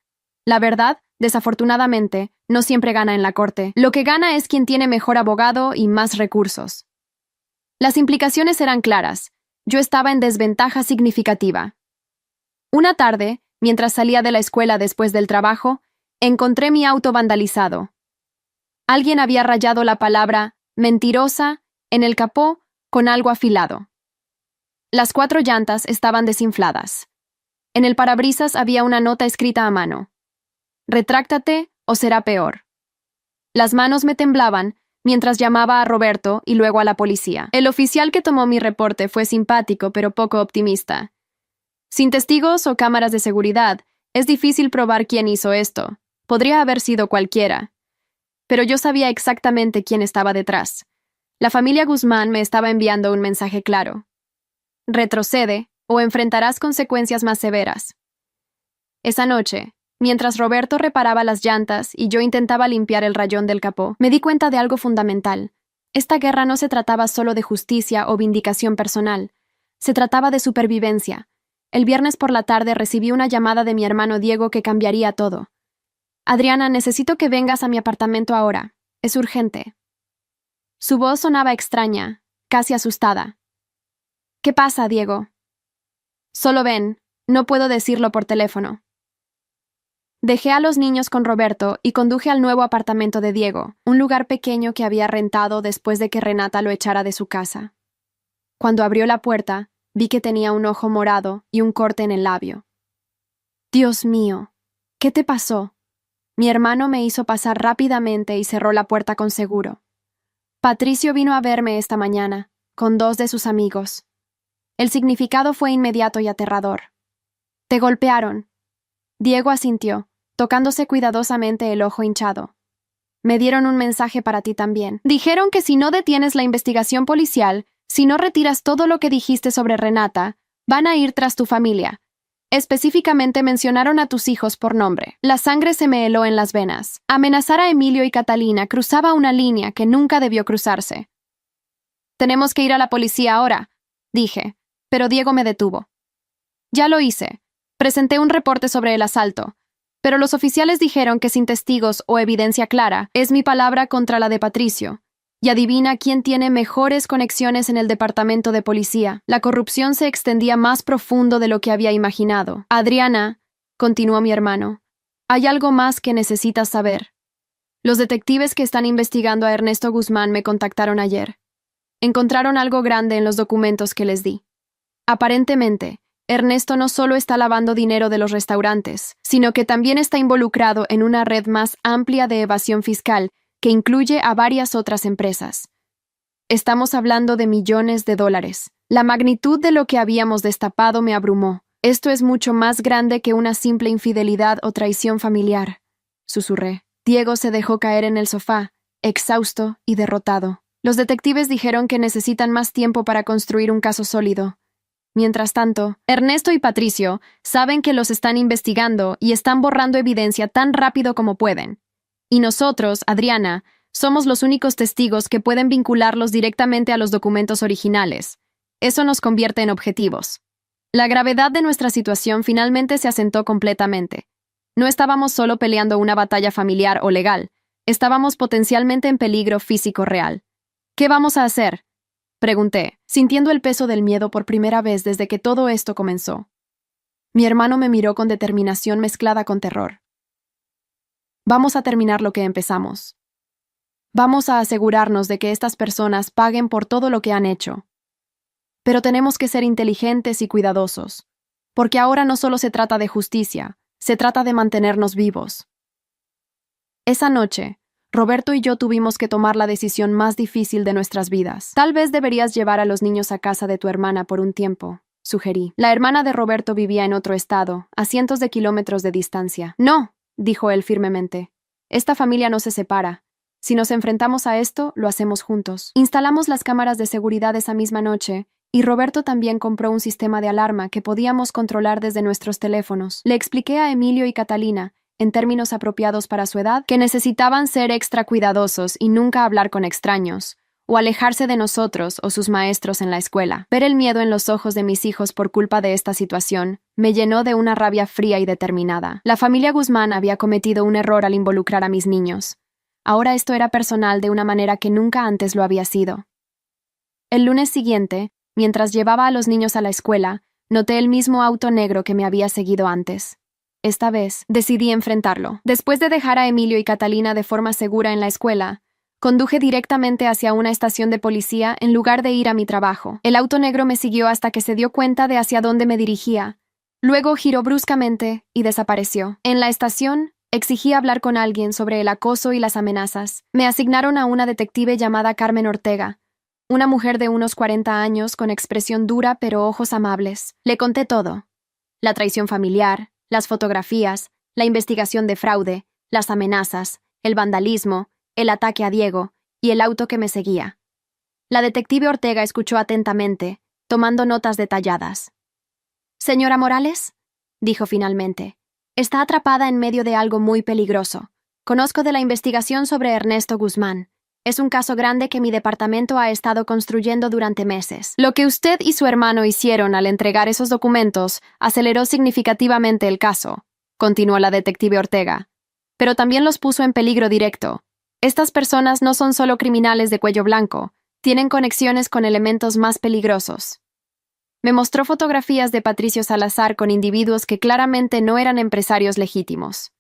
La verdad, desafortunadamente, no siempre gana en la corte. Lo que gana es quien tiene mejor abogado y más recursos. Las implicaciones eran claras. Yo estaba en desventaja significativa. Una tarde, mientras salía de la escuela después del trabajo, encontré mi auto vandalizado. Alguien había rayado la palabra mentirosa en el capó con algo afilado. Las 4 llantas estaban desinfladas. En el parabrisas había una nota escrita a mano. Retráctate o será peor. Las manos me temblaban mientras llamaba a Roberto y luego a la policía. El oficial que tomó mi reporte fue simpático pero poco optimista. Sin testigos o cámaras de seguridad, es difícil probar quién hizo esto. Podría haber sido cualquiera. Pero yo sabía exactamente quién estaba detrás. La familia Guzmán me estaba enviando un mensaje claro. Retrocede o enfrentarás consecuencias más severas. Esa noche, mientras Roberto reparaba las llantas y yo intentaba limpiar el rayón del capó, me di cuenta de algo fundamental. Esta guerra no se trataba solo de justicia o vindicación personal. Se trataba de supervivencia. El viernes por la tarde recibí una llamada de mi hermano Diego que cambiaría todo. Adriana, necesito que vengas a mi apartamento ahora. Es urgente. Su voz sonaba extraña, casi asustada. ¿Qué pasa, Diego? Solo ven, no puedo decirlo por teléfono. Dejé a los niños con Roberto y conduje al nuevo apartamento de Diego, un lugar pequeño que había rentado después de que Renata lo echara de su casa. Cuando abrió la puerta, vi que tenía un ojo morado y un corte en el labio. Dios mío, ¿qué te pasó? Mi hermano me hizo pasar rápidamente y cerró la puerta con seguro. Patricio vino a verme esta mañana, con 2 de sus amigos. El significado fue inmediato y aterrador. Te golpearon. Diego asintió, tocándose cuidadosamente el ojo hinchado. Me dieron un mensaje para ti también. Dijeron que si no detienes la investigación policial, si no retiras todo lo que dijiste sobre Renata, van a ir tras tu familia. Específicamente mencionaron a tus hijos por nombre. La sangre se me heló en las venas. Amenazar a Emilio y Catalina cruzaba una línea que nunca debió cruzarse. Tenemos que ir a la policía ahora, dije, pero Diego me detuvo. Ya lo hice. Presenté un reporte sobre el asalto, pero los oficiales dijeron que sin testigos o evidencia clara, es mi palabra contra la de Patricio. Y adivina quién tiene mejores conexiones en el departamento de policía. La corrupción se extendía más profundo de lo que había imaginado. Adriana, continuó mi hermano, hay algo más que necesitas saber. Los detectives que están investigando a Ernesto Guzmán me contactaron ayer. Encontraron algo grande en los documentos que les di. Aparentemente, Ernesto no solo está lavando dinero de los restaurantes, sino que también está involucrado en una red más amplia de evasión fiscal que incluye a varias otras empresas. Estamos hablando de millones de dólares. La magnitud de lo que habíamos destapado me abrumó. Esto es mucho más grande que una simple infidelidad o traición familiar, susurré. Diego se dejó caer en el sofá, exhausto y derrotado. Los detectives dijeron que necesitan más tiempo para construir un caso sólido. Mientras tanto, Ernesto y Patricio saben que los están investigando y están borrando evidencia tan rápido como pueden. Y nosotros, Adriana, somos los únicos testigos que pueden vincularlos directamente a los documentos originales. Eso nos convierte en objetivos. La gravedad de nuestra situación finalmente se asentó completamente. No estábamos solo peleando una batalla familiar o legal, estábamos potencialmente en peligro físico real. ¿Qué vamos a hacer?, pregunté, sintiendo el peso del miedo por primera vez desde que todo esto comenzó. Mi hermano me miró con determinación mezclada con terror. Vamos a terminar lo que empezamos. Vamos a asegurarnos de que estas personas paguen por todo lo que han hecho. Pero tenemos que ser inteligentes y cuidadosos, porque ahora no solo se trata de justicia, se trata de mantenernos vivos. Esa noche, Roberto y yo tuvimos que tomar la decisión más difícil de nuestras vidas. Tal vez deberías llevar a los niños a casa de tu hermana por un tiempo, sugerí. La hermana de Roberto vivía en otro estado, a cientos de kilómetros de distancia. No, dijo él firmemente. Esta familia no se separa. Si nos enfrentamos a esto, lo hacemos juntos. Instalamos las cámaras de seguridad esa misma noche, y Roberto también compró un sistema de alarma que podíamos controlar desde nuestros teléfonos. Le expliqué a Emilio y Catalina, en términos apropiados para su edad, que necesitaban ser extra cuidadosos y nunca hablar con extraños, o alejarse de nosotros o sus maestros en la escuela. Ver el miedo en los ojos de mis hijos por culpa de esta situación me llenó de una rabia fría y determinada. La familia Guzmán había cometido un error al involucrar a mis niños. Ahora esto era personal de una manera que nunca antes lo había sido. El lunes siguiente, mientras llevaba a los niños a la escuela, noté el mismo auto negro que me había seguido antes. Esta vez, decidí enfrentarlo. Después de dejar a Emilio y Catalina de forma segura en la escuela, conduje directamente hacia una estación de policía en lugar de ir a mi trabajo. El auto negro me siguió hasta que se dio cuenta de hacia dónde me dirigía. Luego giró bruscamente y desapareció. En la estación, exigí hablar con alguien sobre el acoso y las amenazas. Me asignaron a una detective llamada Carmen Ortega, una mujer de unos 40 años con expresión dura pero ojos amables. Le conté todo. La traición familiar, las fotografías, la investigación de fraude, las amenazas, el vandalismo, el ataque a Diego y el auto que me seguía. La detective Ortega escuchó atentamente, tomando notas detalladas. «Señora Morales», dijo finalmente, «está atrapada en medio de algo muy peligroso. Conozco de la investigación sobre Ernesto Guzmán. Es un caso grande que mi departamento ha estado construyendo durante meses. Lo que usted y su hermano hicieron al entregar esos documentos aceleró significativamente el caso», continuó la detective Ortega, «pero también los puso en peligro directo. Estas personas no son solo criminales de cuello blanco, tienen conexiones con elementos más peligrosos». Me mostró fotografías de Patricio Salazar con individuos que claramente no eran empresarios legítimos.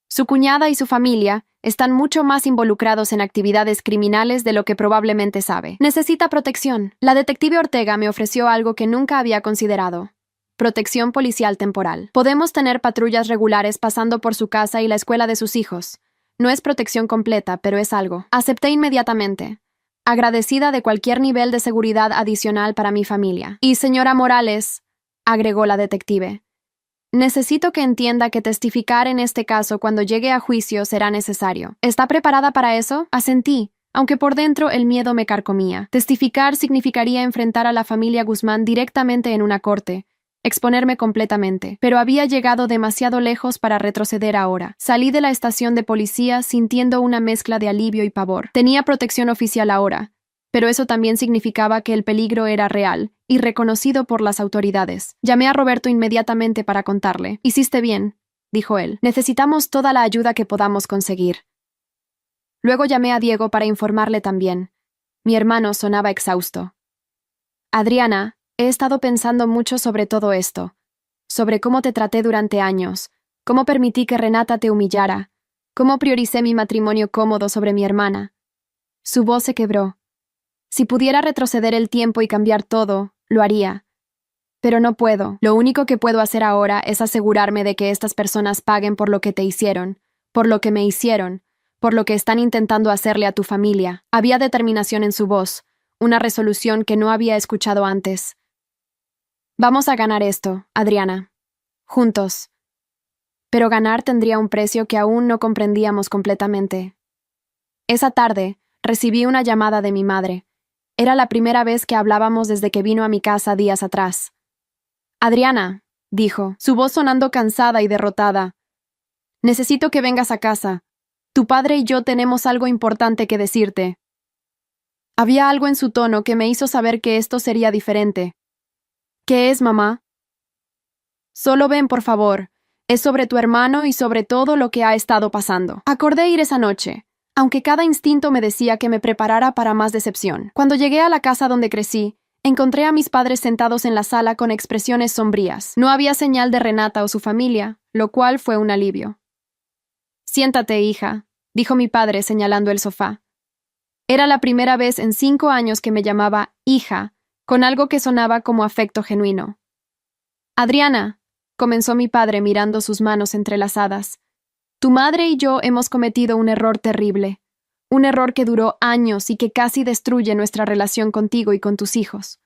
Su cuñada y su familia están mucho más involucrados en actividades criminales de lo que probablemente sabe. Necesita protección. La detective Ortega me ofreció algo que nunca había considerado: protección policial temporal. Podemos tener patrullas regulares pasando por su casa y la escuela de sus hijos. No es protección completa, pero es algo. Acepté inmediatamente, agradecida de cualquier nivel de seguridad adicional para mi familia. «Y señora Morales», agregó la detective, «necesito que entienda que testificar en este caso cuando llegue a juicio será necesario. ¿Está preparada para eso?». Asentí, aunque por dentro el miedo me carcomía. Testificar significaría enfrentar a la familia Guzmán directamente en una corte, exponerme completamente, pero había llegado demasiado lejos para retroceder ahora. Salí de la estación de policía sintiendo una mezcla de alivio y pavor. Tenía protección oficial ahora, pero eso también significaba que el peligro era real y reconocido por las autoridades. Llamé a Roberto inmediatamente para contarle. «Hiciste bien», dijo él. «Necesitamos toda la ayuda que podamos conseguir». Luego llamé a Diego para informarle también. Mi hermano sonaba exhausto. «Adriana, he estado pensando mucho sobre todo esto, sobre cómo te traté durante años, cómo permití que Renata te humillara, cómo prioricé mi matrimonio cómodo sobre mi hermana». Su voz se quebró. «Si pudiera retroceder el tiempo y cambiar todo, lo haría. Pero no puedo. Lo único que puedo hacer ahora es asegurarme de que estas personas paguen por lo que te hicieron, por lo que me hicieron, por lo que están intentando hacerle a tu familia». Había determinación en su voz, una resolución que no había escuchado antes. «Vamos a ganar esto, Adriana. Juntos. Pero ganar tendría un precio que aún no comprendíamos completamente». Esa tarde, recibí una llamada de mi madre. Era la primera vez que hablábamos desde que vino a mi casa días atrás. «Adriana», dijo, su voz sonando cansada y derrotada, «necesito que vengas a casa. Tu padre y yo tenemos algo importante que decirte». Había algo en su tono que me hizo saber que esto sería diferente. «¿Qué es, mamá?» «Solo ven, por favor. Es sobre tu hermano y sobre todo lo que ha estado pasando». Acordé ir esa noche, aunque cada instinto me decía que me preparara para más decepción. Cuando llegué a la casa donde crecí, encontré a mis padres sentados en la sala con expresiones sombrías. No había señal de Renata o su familia, lo cual fue un alivio. «Siéntate, hija», dijo mi padre señalando el sofá. Era la primera vez en 5 años que me llamaba hija, con algo que sonaba como afecto genuino. «Adriana», comenzó mi padre mirando sus manos entrelazadas, «tu madre y yo hemos cometido un error terrible, un error que duró años y que casi destruye nuestra relación contigo y con tus hijos».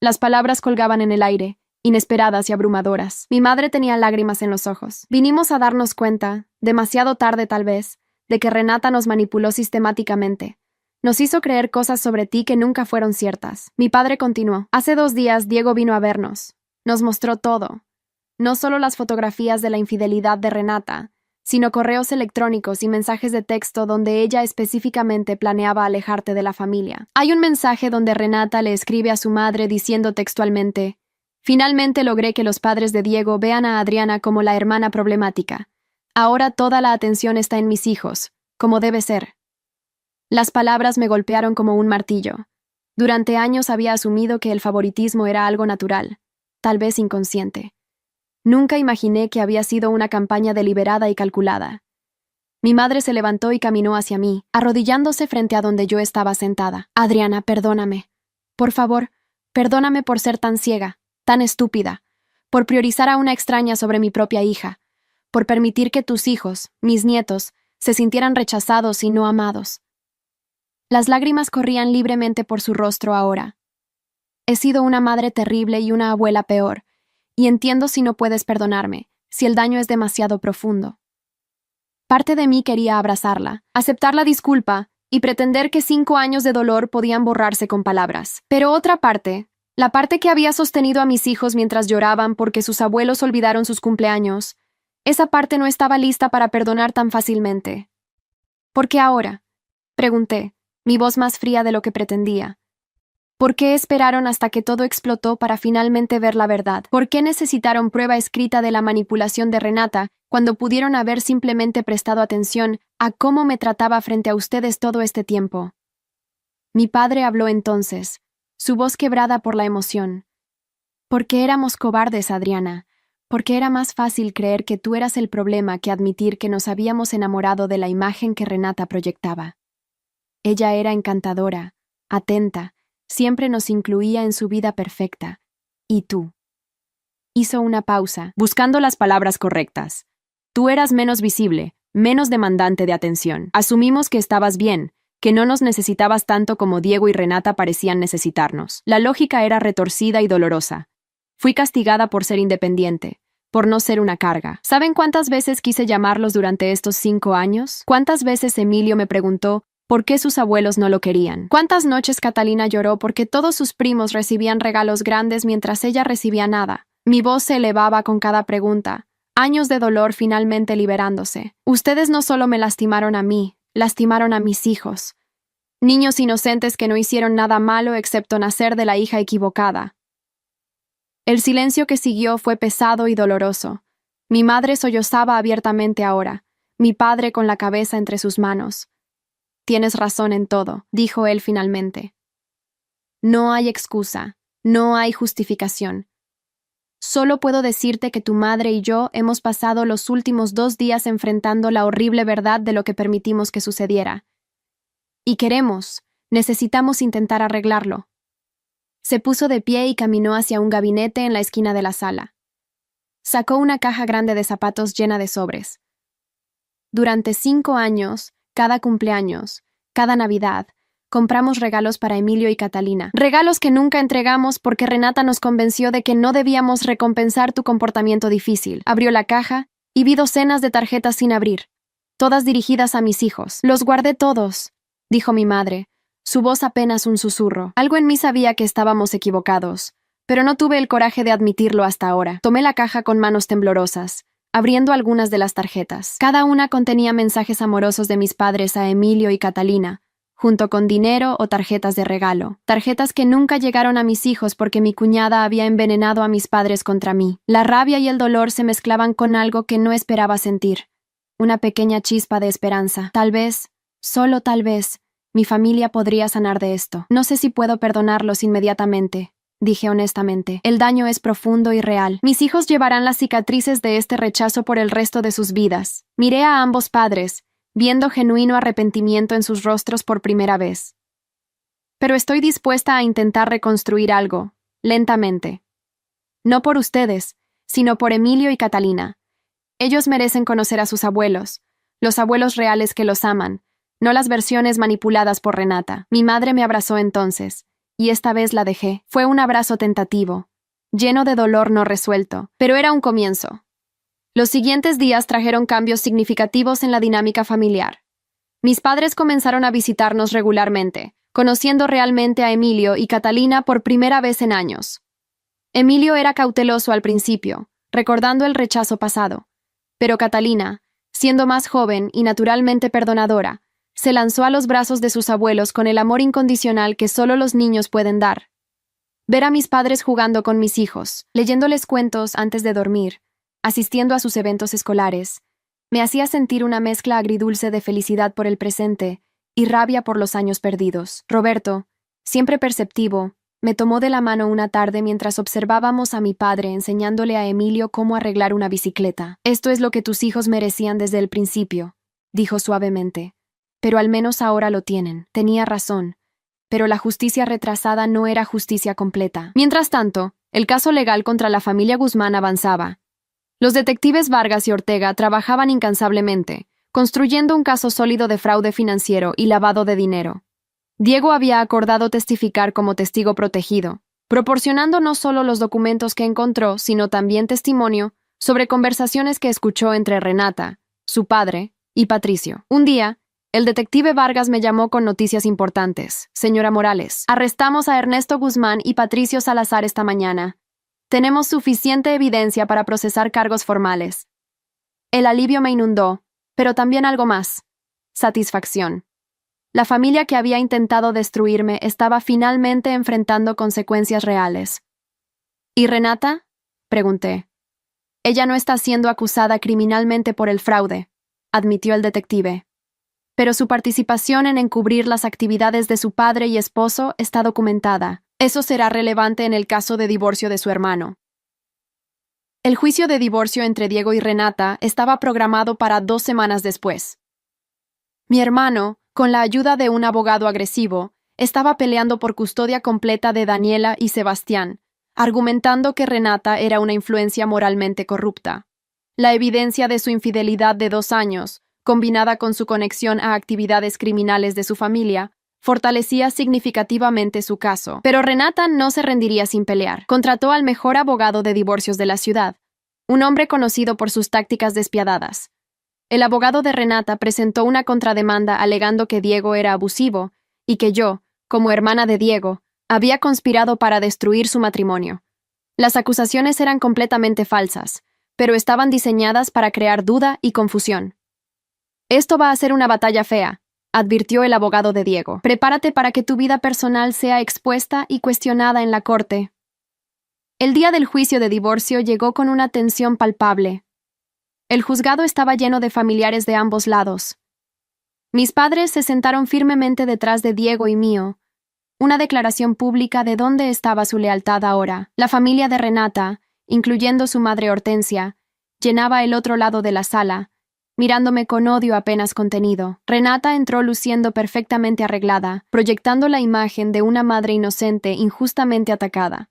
Las palabras colgaban en el aire, inesperadas y abrumadoras. Mi madre tenía lágrimas en los ojos. Vinimos a darnos cuenta, demasiado tarde tal vez, de que Renata nos manipuló sistemáticamente. Nos hizo creer cosas sobre ti que nunca fueron ciertas. Mi padre continuó. Hace 2 días Diego vino a vernos. Nos mostró todo. No solo las fotografías de la infidelidad de Renata, sino correos electrónicos y mensajes de texto donde ella específicamente planeaba alejarte de la familia. Hay un mensaje donde Renata le escribe a su madre diciendo textualmente: «Finalmente logré que los padres de Diego vean a Adriana como la hermana problemática. Ahora toda la atención está en mis hijos, como debe ser». Las palabras me golpearon como un martillo. Durante años había asumido que el favoritismo era algo natural, tal vez inconsciente. Nunca imaginé que había sido una campaña deliberada y calculada. Mi madre se levantó y caminó hacia mí, arrodillándose frente a donde yo estaba sentada. «Adriana, perdóname. Por favor, perdóname por ser tan ciega, tan estúpida, por priorizar a una extraña sobre mi propia hija, por permitir que tus hijos, mis nietos, se sintieran rechazados y no amados». Las lágrimas corrían libremente por su rostro ahora. He sido una madre terrible y una abuela peor, y entiendo si no puedes perdonarme, si el daño es demasiado profundo. Parte de mí quería abrazarla, aceptar la disculpa y pretender que 5 años de dolor podían borrarse con palabras. Pero otra parte, la parte que había sostenido a mis hijos mientras lloraban porque sus abuelos olvidaron sus cumpleaños, esa parte no estaba lista para perdonar tan fácilmente. ¿Por qué ahora?, pregunté, mi voz más fría de lo que pretendía. ¿Por qué esperaron hasta que todo explotó para finalmente ver la verdad? ¿Por qué necesitaron prueba escrita de la manipulación de Renata cuando pudieron haber simplemente prestado atención a cómo me trataba frente a ustedes todo este tiempo? Mi padre habló entonces, su voz quebrada por la emoción. «Porque éramos cobardes, Adriana. Porque era más fácil creer que tú eras el problema que admitir que nos habíamos enamorado de la imagen que Renata proyectaba. Ella era encantadora, atenta, siempre nos incluía en su vida perfecta. ¿Y tú?». Hizo una pausa, buscando las palabras correctas. «Tú eras menos visible, menos demandante de atención. Asumimos que estabas bien, que no nos necesitabas tanto como Diego y Renata parecían necesitarnos. La lógica era retorcida y dolorosa. Fui castigada por ser independiente, por no ser una carga. ¿Saben cuántas veces quise llamarlos durante estos 5 años? ¿Cuántas veces Emilio me preguntó por qué sus abuelos no lo querían? ¿Cuántas noches Catalina lloró porque todos sus primos recibían regalos grandes mientras ella recibía nada? Mi voz se elevaba con cada pregunta, años de dolor finalmente liberándose. Ustedes no solo me lastimaron a mí, lastimaron a mis hijos. Niños inocentes que no hicieron nada malo excepto nacer de la hija equivocada». El silencio que siguió fue pesado y doloroso. Mi madre sollozaba abiertamente ahora, mi padre con la cabeza entre sus manos. «Tienes razón en todo», dijo él finalmente. «No hay excusa, no hay justificación. Solo puedo decirte que tu madre y yo hemos pasado los últimos 2 días enfrentando la horrible verdad de lo que permitimos que sucediera. Y necesitamos intentar arreglarlo». Se puso de pie y caminó hacia un gabinete en la esquina de la sala. Sacó una caja grande de zapatos llena de sobres. Durante 5 años, cada cumpleaños, cada Navidad, compramos regalos para Emilio y Catalina. Regalos que nunca entregamos porque Renata nos convenció de que no debíamos recompensar tu comportamiento difícil. Abrió la caja y vi docenas de tarjetas sin abrir, todas dirigidas a mis hijos. «Los guardé todos», dijo mi madre, su voz apenas un susurro. Algo en mí sabía que estábamos equivocados, pero no tuve el coraje de admitirlo hasta ahora. Tomé la caja con manos temblorosas, abriendo algunas de las tarjetas. Cada una contenía mensajes amorosos de mis padres a Emilio y Catalina, junto con dinero o tarjetas de regalo. Tarjetas que nunca llegaron a mis hijos porque mi cuñada había envenenado a mis padres contra mí. La rabia y el dolor se mezclaban con algo que no esperaba sentir. Una pequeña chispa de esperanza. Tal vez, solo tal vez, mi familia podría sanar de esto. No sé si puedo perdonarlos inmediatamente, dije honestamente. El daño es profundo y real. Mis hijos llevarán las cicatrices de este rechazo por el resto de sus vidas. Miré a ambos padres, viendo genuino arrepentimiento en sus rostros por primera vez. Pero estoy dispuesta a intentar reconstruir algo, lentamente. No por ustedes, sino por Emilio y Catalina. Ellos merecen conocer a sus abuelos, los abuelos reales que los aman, no las versiones manipuladas por Renata. Mi madre me abrazó entonces, y esta vez la dejé. Fue un abrazo tentativo, lleno de dolor no resuelto, pero era un comienzo. Los siguientes días trajeron cambios significativos en la dinámica familiar. Mis padres comenzaron a visitarnos regularmente, conociendo realmente a Emilio y Catalina por primera vez en años. Emilio era cauteloso al principio, recordando el rechazo pasado, pero Catalina, siendo más joven y naturalmente perdonadora, se lanzó a los brazos de sus abuelos con el amor incondicional que solo los niños pueden dar. Ver a mis padres jugando con mis hijos, leyéndoles cuentos antes de dormir, asistiendo a sus eventos escolares, me hacía sentir una mezcla agridulce de felicidad por el presente y rabia por los años perdidos. Roberto, siempre perceptivo, me tomó de la mano una tarde mientras observábamos a mi padre enseñándole a Emilio cómo arreglar una bicicleta. «Esto es lo que tus hijos merecían desde el principio», dijo suavemente. «Pero al menos ahora lo tienen». Tenía razón, pero la justicia retrasada no era justicia completa. Mientras tanto, el caso legal contra la familia Guzmán avanzaba. Los detectives Vargas y Ortega trabajaban incansablemente, construyendo un caso sólido de fraude financiero y lavado de dinero. Diego había acordado testificar como testigo protegido, proporcionando no solo los documentos que encontró, sino también testimonio sobre conversaciones que escuchó entre Renata, su padre, y Patricio. Un día, el detective Vargas me llamó con noticias importantes. «Señora Morales, arrestamos a Ernesto Guzmán y Patricio Salazar esta mañana. Tenemos suficiente evidencia para procesar cargos formales». El alivio me inundó, pero también algo más: satisfacción. La familia que había intentado destruirme estaba finalmente enfrentando consecuencias reales. «¿Y Renata?», pregunté. «Ella no está siendo acusada criminalmente por el fraude», admitió el detective. «Pero su participación en encubrir las actividades de su padre y esposo está documentada. Eso será relevante en el caso de divorcio de su hermano». El juicio de divorcio entre Diego y Renata estaba programado para 2 semanas después. Mi hermano, con la ayuda de un abogado agresivo, estaba peleando por custodia completa de Daniela y Sebastián, argumentando que Renata era una influencia moralmente corrupta. La evidencia de su infidelidad de 2 años, combinada con su conexión a actividades criminales de su familia, fortalecía significativamente su caso. Pero Renata no se rendiría sin pelear. Contrató al mejor abogado de divorcios de la ciudad, un hombre conocido por sus tácticas despiadadas. El abogado de Renata presentó una contrademanda alegando que Diego era abusivo y que yo, como hermana de Diego, había conspirado para destruir su matrimonio. Las acusaciones eran completamente falsas, pero estaban diseñadas para crear duda y confusión. «Esto va a ser una batalla fea», advirtió el abogado de Diego. «Prepárate para que tu vida personal sea expuesta y cuestionada en la corte». El día del juicio de divorcio llegó con una tensión palpable. El juzgado estaba lleno de familiares de ambos lados. Mis padres se sentaron firmemente detrás de Diego y mío, una declaración pública de dónde estaba su lealtad ahora. La familia de Renata, incluyendo su madre Hortensia, llenaba el otro lado de la sala, mirándome con odio apenas contenido. Renata entró luciendo perfectamente arreglada, proyectando la imagen de una madre inocente injustamente atacada.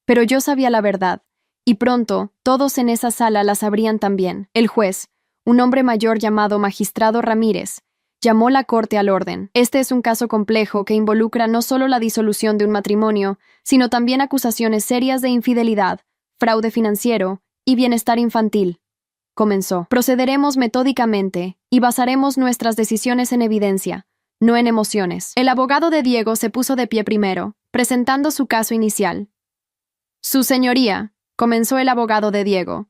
Pero yo sabía la verdad, y pronto todos en esa sala la sabrían también. El juez, un hombre mayor llamado Magistrado Ramírez, llamó la corte al orden. Este es un caso complejo que involucra no solo la disolución de un matrimonio, sino también acusaciones serias de infidelidad, fraude financiero y bienestar infantil. Comenzó. Procederemos metódicamente y basaremos nuestras decisiones en evidencia, no en emociones. El abogado de Diego se puso de pie primero, presentando su caso inicial. «Su señoría», comenzó el abogado de Diego,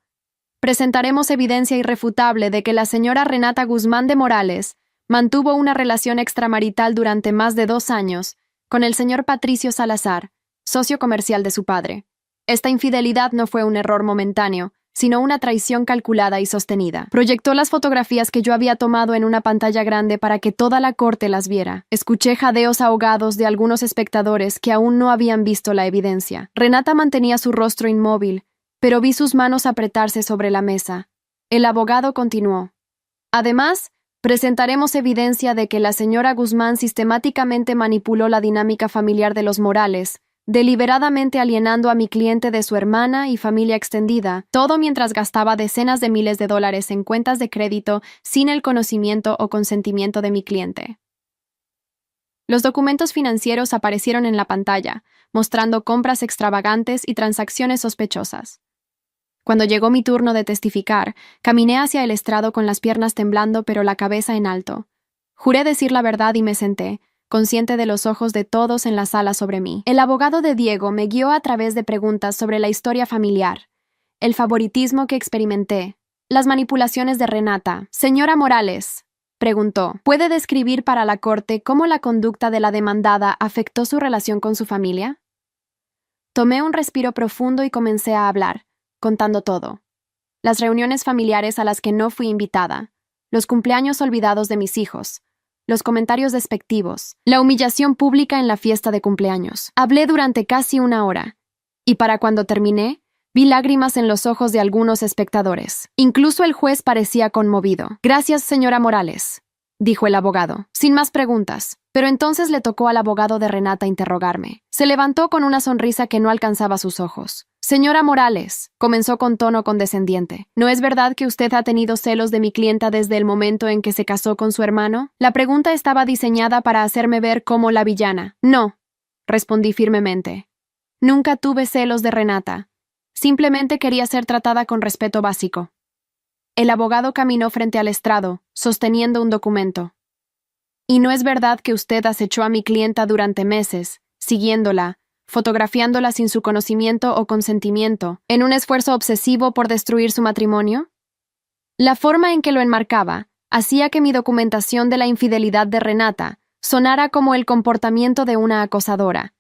«presentaremos evidencia irrefutable de que la señora Renata Guzmán de Morales mantuvo una relación extramarital durante más de 2 años con el señor Patricio Salazar, socio comercial de su padre. Esta infidelidad no fue un error momentáneo, sino una traición calculada y sostenida». Proyectó las fotografías que yo había tomado en una pantalla grande para que toda la corte las viera. Escuché jadeos ahogados de algunos espectadores que aún no habían visto la evidencia. Renata mantenía su rostro inmóvil, pero vi sus manos apretarse sobre la mesa. El abogado continuó. «Además, presentaremos evidencia de que la señora Guzmán sistemáticamente manipuló la dinámica familiar de los Morales, deliberadamente alienando a mi cliente de su hermana y familia extendida, todo mientras gastaba decenas de miles de dólares en cuentas de crédito sin el conocimiento o consentimiento de mi cliente». Los documentos financieros aparecieron en la pantalla, mostrando compras extravagantes y transacciones sospechosas. Cuando llegó mi turno de testificar, caminé hacia el estrado con las piernas temblando pero la cabeza en alto. Juré decir la verdad y me senté, consciente de los ojos de todos en la sala sobre mí. El abogado de Diego me guió a través de preguntas sobre la historia familiar, el favoritismo que experimenté, las manipulaciones de Renata. Señora Morales, preguntó, ¿puede describir para la corte cómo la conducta de la demandada afectó su relación con su familia? Tomé un respiro profundo y comencé a hablar, contando todo. Las reuniones familiares a las que no fui invitada, los cumpleaños olvidados de mis hijos, los comentarios despectivos, la humillación pública en la fiesta de cumpleaños. Hablé durante casi una hora, y para cuando terminé, vi lágrimas en los ojos de algunos espectadores. Incluso el juez parecía conmovido. Gracias, señora Morales, dijo el abogado, sin más preguntas. Pero entonces le tocó al abogado de Renata interrogarme. Se levantó con una sonrisa que no alcanzaba sus ojos. Señora Morales, comenzó con tono condescendiente, ¿no es verdad que usted ha tenido celos de mi clienta desde el momento en que se casó con su hermano? La pregunta estaba diseñada para hacerme ver como la villana. No, respondí firmemente. Nunca tuve celos de Renata. Simplemente quería ser tratada con respeto básico. El abogado caminó frente al estrado, sosteniendo un documento. ¿Y no es verdad que usted acechó a mi clienta durante meses, siguiéndola, fotografiándola sin su conocimiento o consentimiento, en un esfuerzo obsesivo por destruir su matrimonio? La forma en que lo enmarcaba hacía que mi documentación de la infidelidad de Renata sonara como el comportamiento de una acosadora.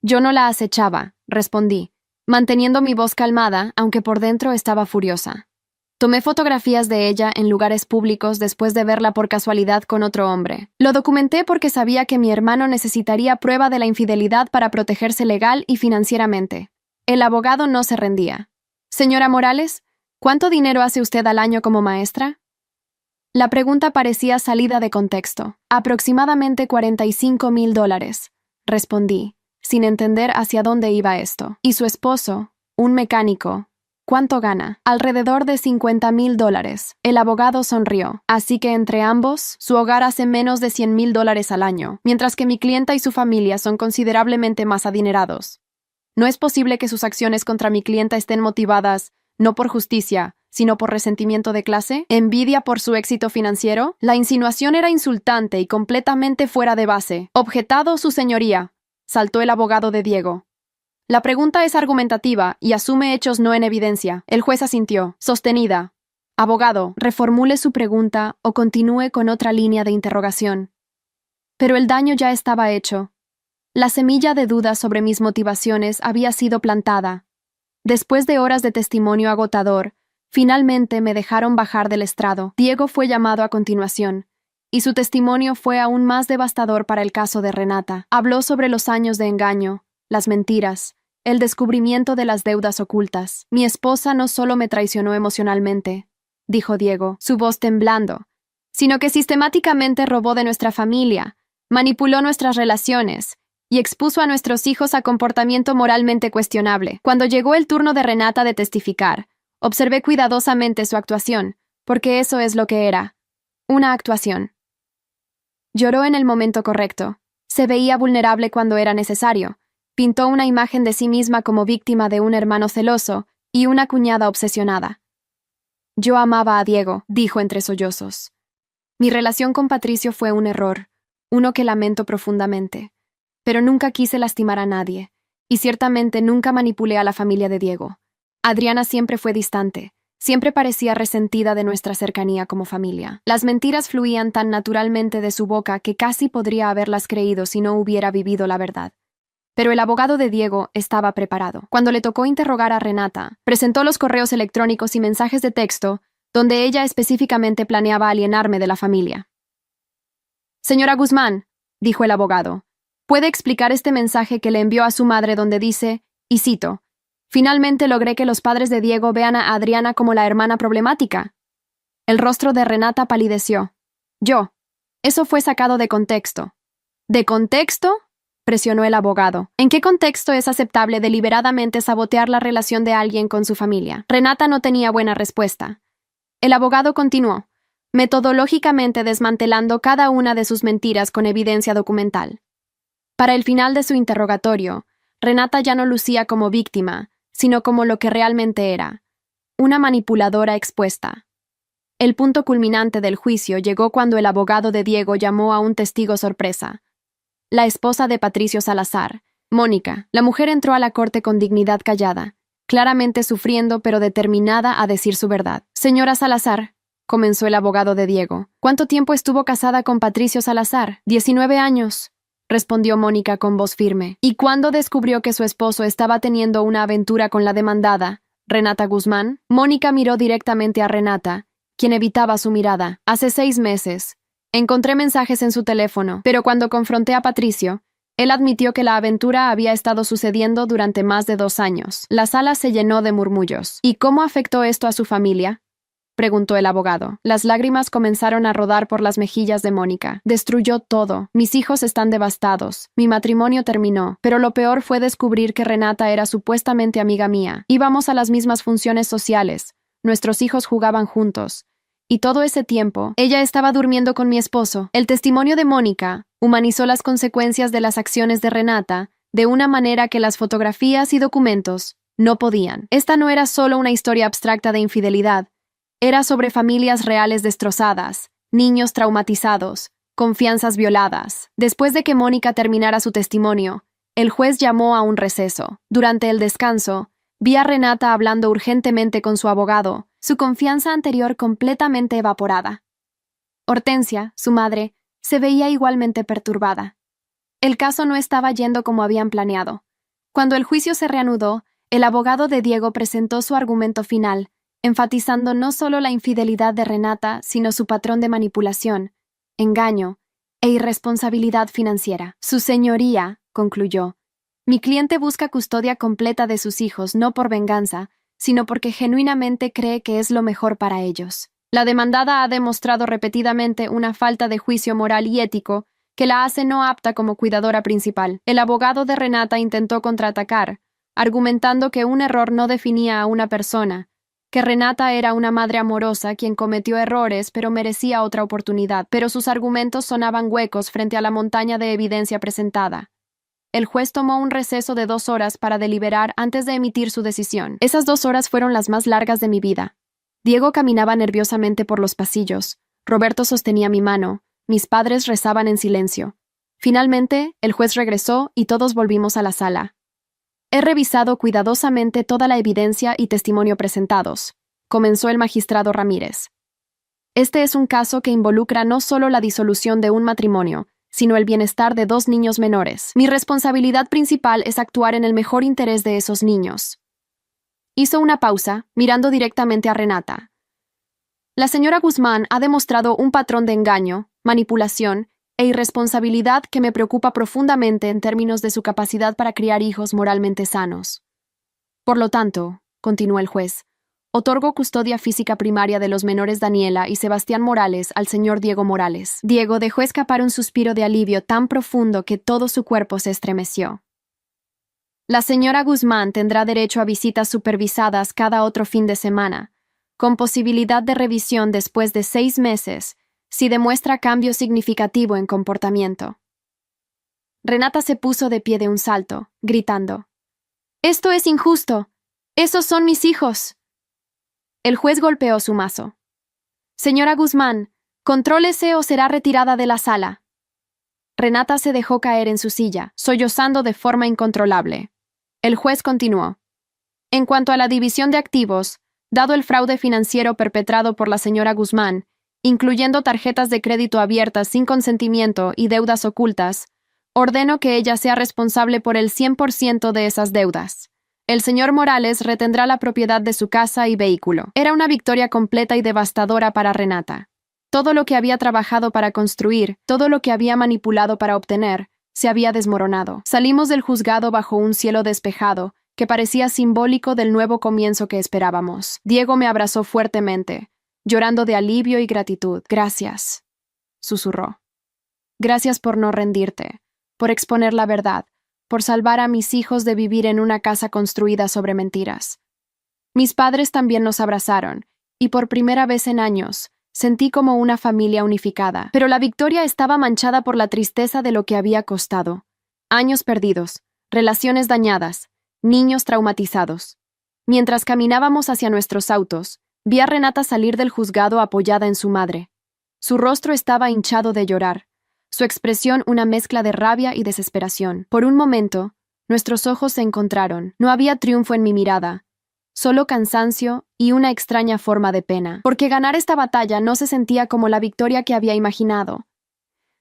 Yo no la acechaba, respondí, manteniendo mi voz calmada, aunque por dentro estaba furiosa. Tomé fotografías de ella en lugares públicos después de verla por casualidad con otro hombre. Lo documenté porque sabía que mi hermano necesitaría prueba de la infidelidad para protegerse legal y financieramente. El abogado no se rendía. Señora Morales, ¿cuánto dinero hace usted al año como maestra? La pregunta parecía salida de contexto. Aproximadamente $45,000, respondí, sin entender hacia dónde iba esto. ¿Y su esposo, un mecánico, cuánto gana? Alrededor de $50,000. El abogado sonrió. Así que entre ambos, su hogar hace menos de $100,000 al año, mientras que mi clienta y su familia son considerablemente más adinerados. ¿No es posible que sus acciones contra mi clienta estén motivadas no por justicia, sino por resentimiento de clase? ¿Envidia por su éxito financiero? La insinuación era insultante y completamente fuera de base. Objetado, su señoría, saltó el abogado de Diego. La pregunta es argumentativa y asume hechos no en evidencia. El juez asintió, sostenida. Abogado, reformule su pregunta o continúe con otra línea de interrogación. Pero el daño ya estaba hecho. La semilla de dudas sobre mis motivaciones había sido plantada. Después de horas de testimonio agotador, finalmente me dejaron bajar del estrado. Diego fue llamado a continuación, y su testimonio fue aún más devastador para el caso de Renata. Habló sobre los años de engaño, las mentiras, el descubrimiento de las deudas ocultas. Mi esposa no solo me traicionó emocionalmente, dijo Diego, su voz temblando, sino que sistemáticamente robó de nuestra familia, manipuló nuestras relaciones y expuso a nuestros hijos a comportamiento moralmente cuestionable. Cuando llegó el turno de Renata de testificar, observé cuidadosamente su actuación, porque eso es lo que era, una actuación. Lloró en el momento correcto, se veía vulnerable cuando era necesario, pintó una imagen de sí misma como víctima de un hermano celoso y una cuñada obsesionada. Yo amaba a Diego, dijo entre sollozos. Mi relación con Patricio fue un error, uno que lamento profundamente. Pero nunca quise lastimar a nadie, y ciertamente nunca manipulé a la familia de Diego. Adriana siempre fue distante, siempre parecía resentida de nuestra cercanía como familia. Las mentiras fluían tan naturalmente de su boca que casi podría haberlas creído si no hubiera vivido la verdad. Pero el abogado de Diego estaba preparado. Cuando le tocó interrogar a Renata, presentó los correos electrónicos y mensajes de texto donde ella específicamente planeaba alienarme de la familia. Señora Guzmán, dijo el abogado, ¿puede explicar este mensaje que le envió a su madre donde dice, y cito, «Finalmente logré que los padres de Diego vean a Adriana como la hermana problemática»? El rostro de Renata palideció. Eso fue sacado de contexto. ¿De contexto?, presionó el abogado. ¿En qué contexto es aceptable deliberadamente sabotear la relación de alguien con su familia? Renata no tenía buena respuesta. El abogado continuó, metodológicamente desmantelando cada una de sus mentiras con evidencia documental. Para el final de su interrogatorio, Renata ya no lucía como víctima, sino como lo que realmente era, una manipuladora expuesta. El punto culminante del juicio llegó cuando el abogado de Diego llamó a un testigo sorpresa, la esposa de Patricio Salazar, Mónica. La mujer entró a la corte con dignidad callada, claramente sufriendo pero determinada a decir su verdad. Señora Salazar, comenzó el abogado de Diego, ¿cuánto tiempo estuvo casada con Patricio Salazar? 19 años, respondió Mónica con voz firme. ¿Y cuándo descubrió que su esposo estaba teniendo una aventura con la demandada, Renata Guzmán? Mónica miró directamente a Renata, quien evitaba su mirada. Hace 6 meses. Encontré mensajes en su teléfono, pero cuando confronté a Patricio, él admitió que la aventura había estado sucediendo durante más de 2 años. La sala se llenó de murmullos. ¿Y cómo afectó esto a su familia?, preguntó el abogado. Las lágrimas comenzaron a rodar por las mejillas de Mónica. Destruyó todo. Mis hijos están devastados. Mi matrimonio terminó. Pero lo peor fue descubrir que Renata era supuestamente amiga mía. Íbamos a las mismas funciones sociales. Nuestros hijos jugaban juntos. Y todo ese tiempo, ella estaba durmiendo con mi esposo. El testimonio de Mónica humanizó las consecuencias de las acciones de Renata de una manera que las fotografías y documentos no podían. Esta no era solo una historia abstracta de infidelidad. Era sobre familias reales destrozadas, niños traumatizados, confianzas violadas. Después de que Mónica terminara su testimonio, el juez llamó a un receso. Durante el descanso, vi a Renata hablando urgentemente con su abogado, su confianza anterior completamente evaporada. Hortensia, su madre, se veía igualmente perturbada. El caso no estaba yendo como habían planeado. Cuando el juicio se reanudó, el abogado de Diego presentó su argumento final, enfatizando no solo la infidelidad de Renata, sino su patrón de manipulación, engaño e irresponsabilidad financiera. Su señoría, concluyó, mi cliente busca custodia completa de sus hijos no por venganza, sino porque genuinamente cree que es lo mejor para ellos. La demandada ha demostrado repetidamente una falta de juicio moral y ético que la hace no apta como cuidadora principal. El abogado de Renata intentó contraatacar, argumentando que un error no definía a una persona, que Renata era una madre amorosa quien cometió errores pero merecía otra oportunidad, pero sus argumentos sonaban huecos frente a la montaña de evidencia presentada. El juez tomó un receso de 2 horas para deliberar antes de emitir su decisión. Esas 2 horas fueron las más largas de mi vida. Diego caminaba nerviosamente por los pasillos, Roberto sostenía mi mano, mis padres rezaban en silencio. Finalmente, el juez regresó y todos volvimos a la sala. He revisado cuidadosamente toda la evidencia y testimonio presentados, comenzó el magistrado Ramírez. Este es un caso que involucra no solo la disolución de un matrimonio, sino el bienestar de 2 niños menores. Mi responsabilidad principal es actuar en el mejor interés de esos niños. Hizo una pausa, mirando directamente a Renata. La señora Guzmán ha demostrado un patrón de engaño, manipulación e irresponsabilidad que me preocupa profundamente en términos de su capacidad para criar hijos moralmente sanos. Por lo tanto, continuó el juez, otorgo custodia física primaria de los menores Daniela y Sebastián Morales al señor Diego Morales. Diego dejó escapar un suspiro de alivio tan profundo que todo su cuerpo se estremeció. La señora Guzmán tendrá derecho a visitas supervisadas cada otro fin de semana, con posibilidad de revisión después de 6 meses, si demuestra cambio significativo en comportamiento. Renata se puso de pie de un salto, gritando, «¡Esto es injusto! ¡Esos son mis hijos!». El juez golpeó su mazo. «Señora Guzmán, contrólese o será retirada de la sala». Renata se dejó caer en su silla, sollozando de forma incontrolable. El juez continuó. «En cuanto a la división de activos, dado el fraude financiero perpetrado por la señora Guzmán, incluyendo tarjetas de crédito abiertas sin consentimiento y deudas ocultas, ordeno que ella sea responsable por el 100% de esas deudas. El señor Morales retendrá la propiedad de su casa y vehículo». Era una victoria completa y devastadora para Renata. Todo lo que había trabajado para construir, todo lo que había manipulado para obtener, se había desmoronado. Salimos del juzgado bajo un cielo despejado, que parecía simbólico del nuevo comienzo que esperábamos. Diego me abrazó fuertemente, llorando de alivio y gratitud. «Gracias», susurró. «Gracias por no rendirte, por exponer la verdad, por salvar a mis hijos de vivir en una casa construida sobre mentiras». Mis padres también nos abrazaron, y por primera vez en años, sentí como una familia unificada. Pero la victoria estaba manchada por la tristeza de lo que había costado. Años perdidos, relaciones dañadas, niños traumatizados. Mientras caminábamos hacia nuestros autos, Vi a Renata salir del juzgado apoyada en su madre. Su rostro estaba hinchado de llorar, su expresión una mezcla de rabia y desesperación. Por un momento, nuestros ojos se encontraron. No había triunfo en mi mirada, solo cansancio y una extraña forma de pena, porque ganar esta batalla no se sentía como la victoria que había imaginado.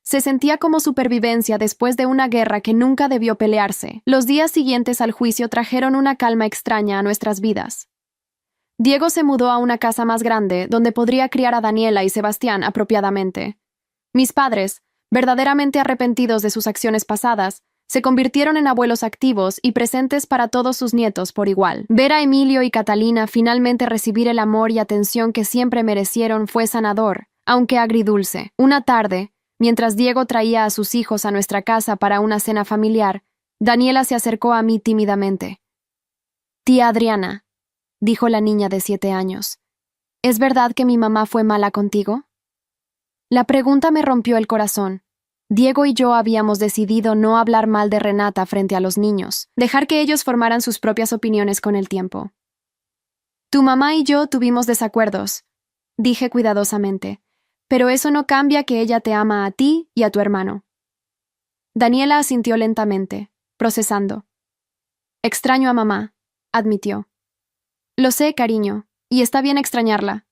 Se sentía como supervivencia después de una guerra que nunca debió pelearse. Los días siguientes al juicio trajeron una calma extraña a nuestras vidas. Diego se mudó a una casa más grande, donde podría criar a Daniela y Sebastián apropiadamente. Mis padres, verdaderamente arrepentidos de sus acciones pasadas, se convirtieron en abuelos activos y presentes para todos sus nietos por igual. Ver a Emilio y Catalina finalmente recibir el amor y atención que siempre merecieron fue sanador, aunque agridulce. Una tarde, mientras Diego traía a sus hijos a nuestra casa para una cena familiar, Daniela se acercó a mí tímidamente. «Tía Adriana», dijo la niña de 7 años, «¿es verdad que mi mamá fue mala contigo?» La pregunta me rompió el corazón. Diego y yo habíamos decidido no hablar mal de Renata frente a los niños, dejar que ellos formaran sus propias opiniones con el tiempo. «Tu mamá y yo tuvimos desacuerdos», dije cuidadosamente, «pero eso no cambia que ella te ama a ti y a tu hermano». Daniela asintió lentamente, procesando. «Extraño a mamá», admitió. «Lo sé, cariño, y está bien extrañarla».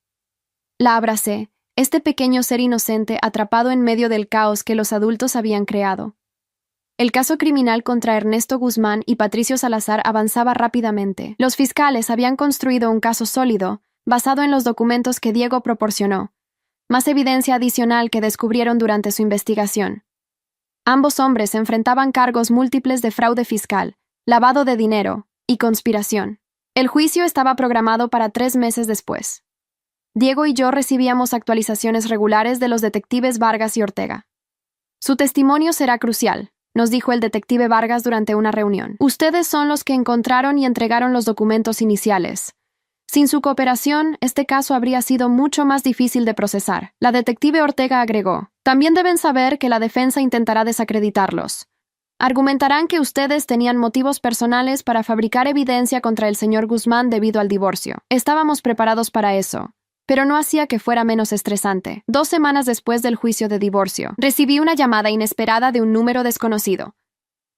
La abracé, este pequeño ser inocente atrapado en medio del caos que los adultos habían creado. El caso criminal contra Ernesto Guzmán y Patricio Salazar avanzaba rápidamente. Los fiscales habían construido un caso sólido, basado en los documentos que Diego proporcionó, más evidencia adicional que descubrieron durante su investigación. Ambos hombres enfrentaban cargos múltiples de fraude fiscal, lavado de dinero y conspiración. El juicio estaba programado para 3 meses después. Diego y yo recibíamos actualizaciones regulares de los detectives Vargas y Ortega. «Su testimonio será crucial», nos dijo el detective Vargas durante una reunión. «Ustedes son los que encontraron y entregaron los documentos iniciales. Sin su cooperación, este caso habría sido mucho más difícil de procesar». La detective Ortega agregó, «También deben saber que la defensa intentará desacreditarlos. Argumentarán que ustedes tenían motivos personales para fabricar evidencia contra el señor Guzmán debido al divorcio. Estábamos preparados para eso, pero no hacía que fuera menos estresante. 2 semanas después del juicio de divorcio, recibí una llamada inesperada de un número desconocido.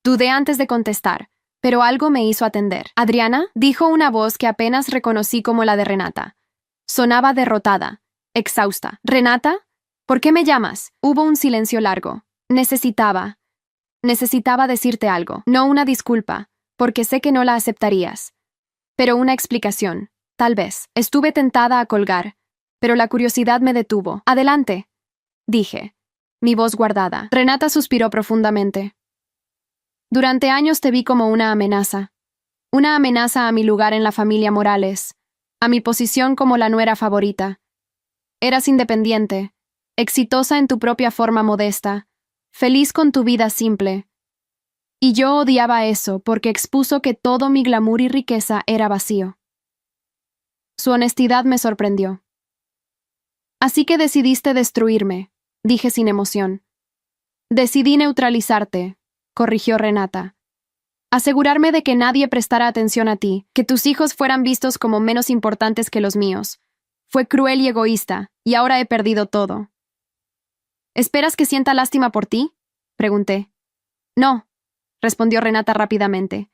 Dudé antes de contestar, pero algo me hizo atender. «Adriana», dijo una voz que apenas reconocí como la de Renata. Sonaba derrotada, exhausta. «¿Renata? ¿Por qué me llamas?» Hubo un silencio largo. Necesitaba decirte algo, no una disculpa, porque sé que no la aceptarías. Pero una explicación, tal vez. Estuve tentada a colgar, pero la curiosidad me detuvo. «Adelante», dije, mi voz guardada. Renata suspiró profundamente. «Durante años te vi como una amenaza a mi lugar en la familia Morales, a mi posición como la nuera favorita. Eras independiente, exitosa en tu propia forma modesta, feliz con tu vida simple. Y yo odiaba eso porque expuso que todo mi glamour y riqueza era vacío». Su honestidad me sorprendió. «Así que decidiste destruirme», dije sin emoción. «Decidí neutralizarte», corrigió Renata. «Asegurarme de que nadie prestara atención a ti, que tus hijos fueran vistos como menos importantes que los míos. Fue cruel y egoísta, y ahora he perdido todo». «¿Esperas que sienta lástima por ti?», pregunté. «No», respondió Renata rápidamente.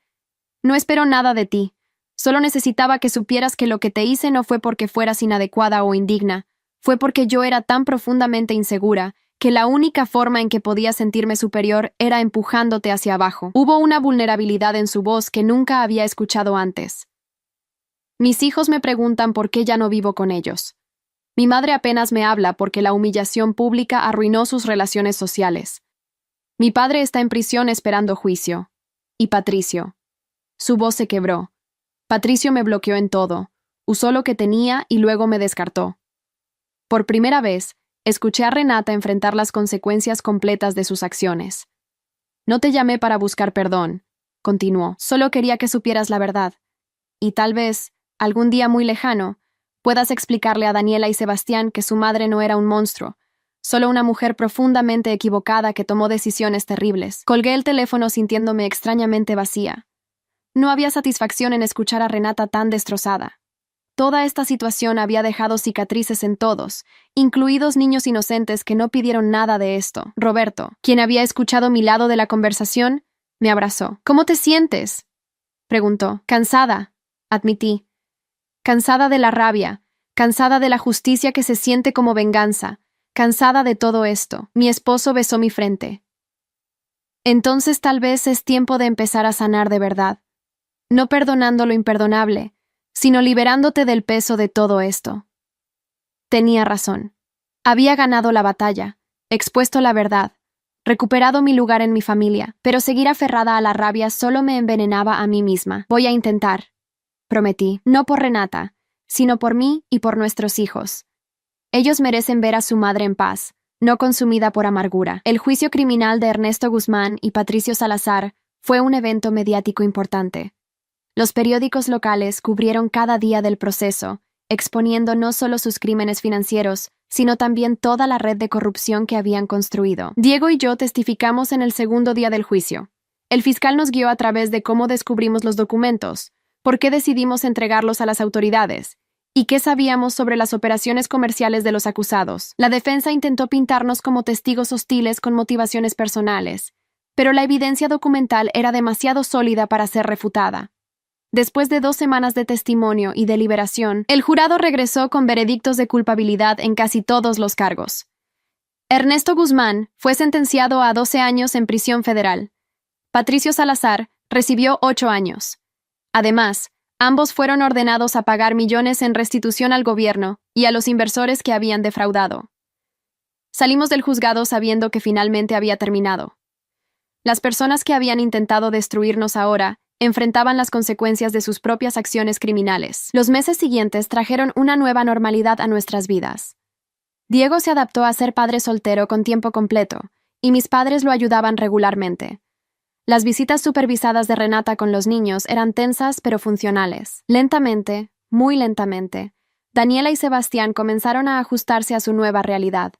«No espero nada de ti. Solo necesitaba que supieras que lo que te hice no fue porque fueras inadecuada o indigna. Fue porque yo era tan profundamente insegura que la única forma en que podía sentirme superior era empujándote hacia abajo». Hubo una vulnerabilidad en su voz que nunca había escuchado antes. «Mis hijos me preguntan por qué ya no vivo con ellos. Mi madre apenas me habla porque la humillación pública arruinó sus relaciones sociales. Mi padre está en prisión esperando juicio. Y Patricio». Su voz se quebró. «Patricio me bloqueó en todo, usó lo que tenía y luego me descartó». Por primera vez, escuché a Renata enfrentar las consecuencias completas de sus acciones. «No te llamé para buscar perdón», continuó. «Solo quería que supieras la verdad. Y tal vez, algún día muy lejano, puedas explicarle a Daniela y Sebastián que su madre no era un monstruo, solo una mujer profundamente equivocada que tomó decisiones terribles». Colgué el teléfono sintiéndome extrañamente vacía. No había satisfacción en escuchar a Renata tan destrozada. toda esta situación había dejado cicatrices en todos, incluidos niños inocentes que no pidieron nada de esto. Roberto, quien había escuchado mi lado de la conversación, me abrazó. ¿Cómo te sientes?, preguntó. Cansada, admití. Cansada de la rabia, cansada de la justicia que se siente como venganza, cansada de todo esto. Mi esposo besó mi frente. Entonces tal vez es tiempo de empezar a sanar de verdad, no perdonando lo imperdonable, sino liberándote del peso de todo esto. Tenía razón. Había ganado la batalla, expuesto la verdad, recuperado mi lugar en mi familia, pero seguir aferrada a la rabia solo me envenenaba a mí misma. Voy a intentar, prometí, no por Renata, sino por mí y por nuestros hijos. Ellos merecen ver a su madre en paz, no consumida por amargura. El juicio criminal de Ernesto Guzmán y Patricio Salazar fue un evento mediático importante. Los periódicos locales cubrieron cada día del proceso, exponiendo no solo sus crímenes financieros, sino también toda la red de corrupción que habían construido. Diego y yo testificamos en el segundo día del juicio. El fiscal nos guió a través de cómo descubrimos los documentos, por qué decidimos entregarlos a las autoridades, y qué sabíamos sobre las operaciones comerciales de los acusados. La defensa intentó pintarnos como testigos hostiles con motivaciones personales, pero la evidencia documental era demasiado sólida para ser refutada. Después de 2 semanas de testimonio y deliberación, el jurado regresó con veredictos de culpabilidad en casi todos los cargos. Ernesto Guzmán fue sentenciado a 12 años en prisión federal. Patricio Salazar recibió 8 años. Además, ambos fueron ordenados a pagar millones en restitución al gobierno y a los inversores que habían defraudado. Salimos del juzgado sabiendo que finalmente había terminado. Las personas que habían intentado destruirnos ahora enfrentaban las consecuencias de sus propias acciones criminales. Los meses siguientes trajeron una nueva normalidad a nuestras vidas. Diego se adaptó a ser padre soltero con tiempo completo, y mis padres lo ayudaban regularmente. Las visitas supervisadas de Renata con los niños eran tensas pero funcionales. Lentamente, muy lentamente, Daniela y Sebastián comenzaron a ajustarse a su nueva realidad.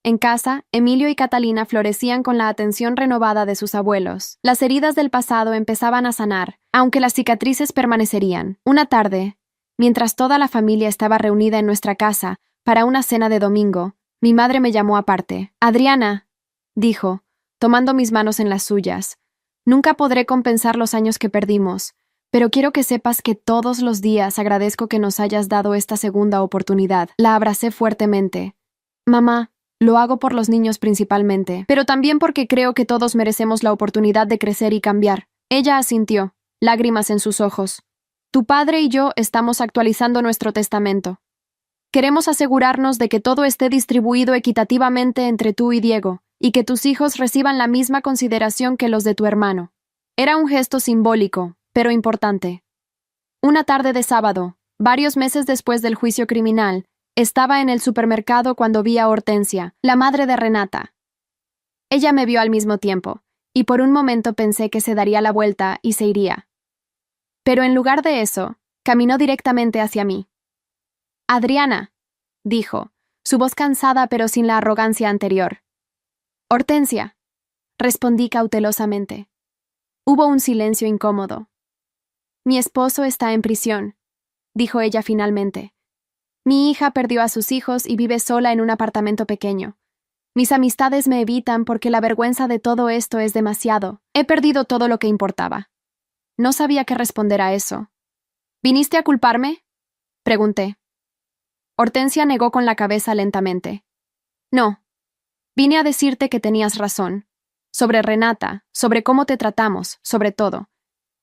En casa, Emilio y Catalina florecían con la atención renovada de sus abuelos. Las heridas del pasado empezaban a sanar, aunque las cicatrices permanecerían. Una tarde, mientras toda la familia estaba reunida en nuestra casa para una cena de domingo, mi madre me llamó aparte. Adriana, dijo, tomando mis manos en las suyas, nunca podré compensar los años que perdimos, pero quiero que sepas que todos los días agradezco que nos hayas dado esta segunda oportunidad. La abracé fuertemente. Mamá, lo hago por los niños principalmente, pero también porque creo que todos merecemos la oportunidad de crecer y cambiar. Ella asintió, lágrimas en sus ojos. Tu padre y yo estamos actualizando nuestro testamento. Queremos asegurarnos de que todo esté distribuido equitativamente entre tú y Diego, y que tus hijos reciban la misma consideración que los de tu hermano. Era un gesto simbólico, pero importante. Una tarde de sábado, varios meses después del juicio criminal, estaba en el supermercado cuando vi a Hortensia, la madre de Renata. Ella me vio al mismo tiempo, y por un momento pensé que se daría la vuelta y se iría. Pero en lugar de eso, caminó directamente hacia mí. Adriana, dijo, su voz cansada pero sin la arrogancia anterior. Hortensia, respondí cautelosamente. Hubo un silencio incómodo. Mi esposo está en prisión, dijo ella finalmente. Mi hija perdió a sus hijos y vive sola en un apartamento pequeño. Mis amistades me evitan porque la vergüenza de todo esto es demasiado. He perdido todo lo que importaba. No sabía qué responder a eso. ¿Viniste a culparme?, pregunté. Hortensia negó con la cabeza lentamente. No. Vine a decirte que tenías razón. Sobre Renata, sobre cómo te tratamos, sobre todo.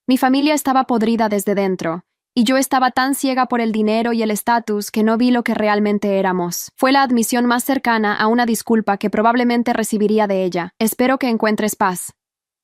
Mi familia estaba podrida desde dentro, y yo estaba tan ciega por el dinero y el estatus que no vi lo que realmente éramos. Fue la admisión más cercana a una disculpa que probablemente recibiría de ella. Espero que encuentres paz,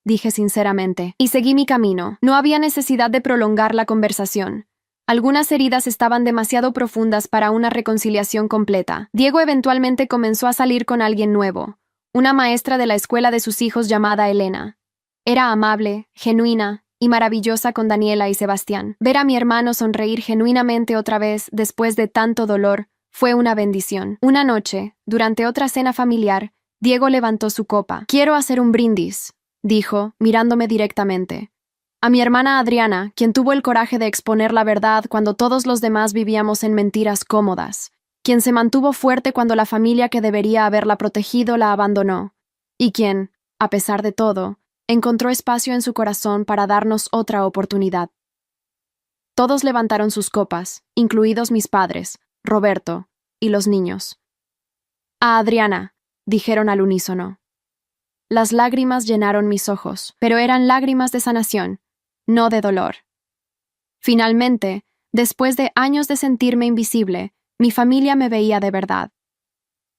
dije sinceramente, y seguí mi camino. No había necesidad de prolongar la conversación. Algunas heridas estaban demasiado profundas para una reconciliación completa. Diego eventualmente comenzó a salir con alguien nuevo, una maestra de la escuela de sus hijos llamada Elena. Era amable, genuina y maravillosa con Daniela y Sebastián. Ver a mi hermano sonreír genuinamente otra vez después de tanto dolor fue una bendición. Una noche, durante otra cena familiar, Diego levantó su copa. Quiero hacer un brindis, dijo, mirándome directamente. A mi hermana Adriana, quien tuvo el coraje de exponer la verdad cuando todos los demás vivíamos en mentiras cómodas, quien se mantuvo fuerte cuando la familia que debería haberla protegido la abandonó, y quien, a pesar de todo, encontró espacio en su corazón para darnos otra oportunidad. Todos levantaron sus copas, incluidos mis padres, Roberto, y los niños. A Adriana, dijeron al unísono. Las lágrimas llenaron mis ojos, pero eran lágrimas de sanación, no de dolor. Finalmente, después de años de sentirme invisible, mi familia me veía de verdad.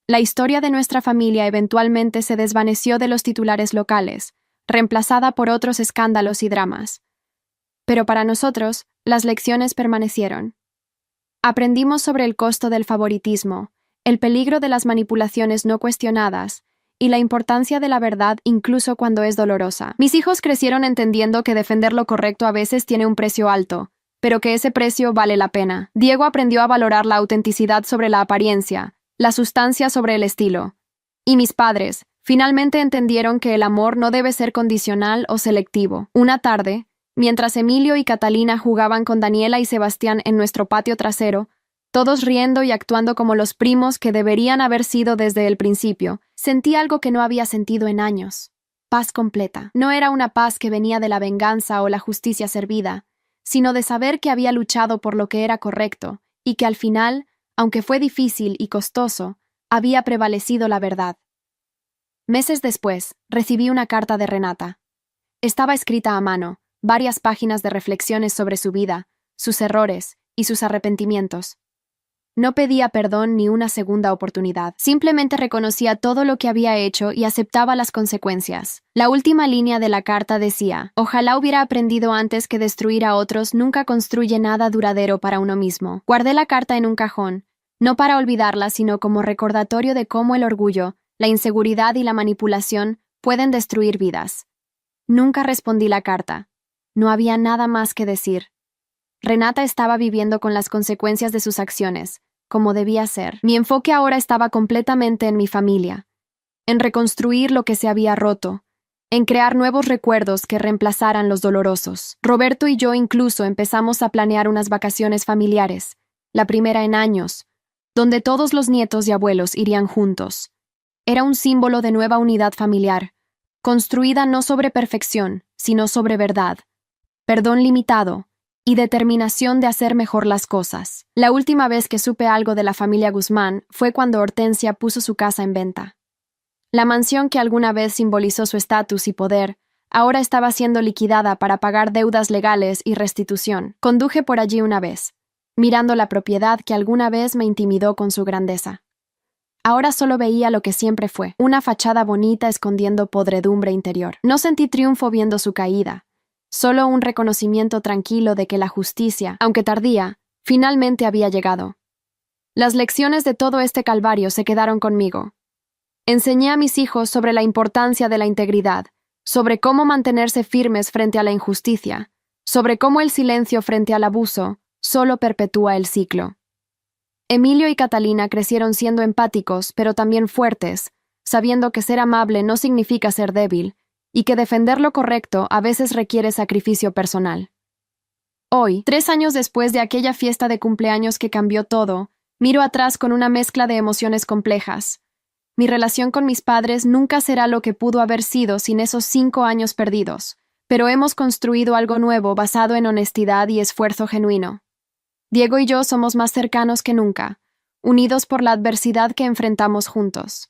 La historia de nuestra familia eventualmente se desvaneció de los titulares locales, reemplazada por otros escándalos y dramas. Pero para nosotros, las lecciones permanecieron. Aprendimos sobre el costo del favoritismo, el peligro de las manipulaciones no cuestionadas y la importancia de la verdad incluso cuando es dolorosa. Mis hijos crecieron entendiendo que defender lo correcto a veces tiene un precio alto, pero que ese precio vale la pena. Diego aprendió a valorar la autenticidad sobre la apariencia, la sustancia sobre el estilo. Y mis padres, finalmente entendieron que el amor no debe ser condicional o selectivo. Una tarde, mientras Emilio y Catalina jugaban con Daniela y Sebastián en nuestro patio trasero, todos riendo y actuando como los primos que deberían haber sido desde el principio, sentí algo que no había sentido en años. Paz completa. No era una paz que venía de la venganza o la justicia servida, sino de saber que había luchado por lo que era correcto y que al final, aunque fue difícil y costoso, había prevalecido la verdad. Meses después, recibí una carta de Renata. Estaba escrita a mano, varias páginas de reflexiones sobre su vida, sus errores y sus arrepentimientos. No pedía perdón ni una segunda oportunidad, simplemente reconocía todo lo que había hecho y aceptaba las consecuencias. La última línea de la carta decía: «Ojalá hubiera aprendido antes que destruir a otros nunca construye nada duradero para uno mismo». Guardé la carta en un cajón, no para olvidarla, sino como recordatorio de cómo el orgullo, la inseguridad y la manipulación pueden destruir vidas. Nunca respondí la carta. No había nada más que decir. Renata estaba viviendo con las consecuencias de sus acciones, como debía ser. Mi enfoque ahora estaba completamente en mi familia, en reconstruir lo que se había roto, en crear nuevos recuerdos que reemplazaran los dolorosos. Roberto y yo incluso empezamos a planear unas vacaciones familiares, la primera en años, donde todos los nietos y abuelos irían juntos. Era un símbolo de nueva unidad familiar, construida no sobre perfección, sino sobre verdad, perdón limitado y determinación de hacer mejor las cosas. La última vez que supe algo de la familia Guzmán fue cuando Hortensia puso su casa en venta. La mansión que alguna vez simbolizó su estatus y poder, ahora estaba siendo liquidada para pagar deudas legales y restitución. Conduje por allí una vez, mirando la propiedad que alguna vez me intimidó con su grandeza. Ahora solo veía lo que siempre fue, una fachada bonita escondiendo podredumbre interior. No sentí triunfo viendo su caída, solo un reconocimiento tranquilo de que la justicia, aunque tardía, finalmente había llegado. Las lecciones de todo este calvario se quedaron conmigo. Enseñé a mis hijos sobre la importancia de la integridad, sobre cómo mantenerse firmes frente a la injusticia, sobre cómo el silencio frente al abuso solo perpetúa el ciclo. Emilio y Catalina crecieron siendo empáticos, pero también fuertes, sabiendo que ser amable no significa ser débil, y que defender lo correcto a veces requiere sacrificio personal. Hoy, 3 años después de aquella fiesta de cumpleaños que cambió todo, miro atrás con una mezcla de emociones complejas. Mi relación con mis padres nunca será lo que pudo haber sido sin esos 5 años perdidos, pero hemos construido algo nuevo basado en honestidad y esfuerzo genuino. Diego y yo somos más cercanos que nunca, unidos por la adversidad que enfrentamos juntos.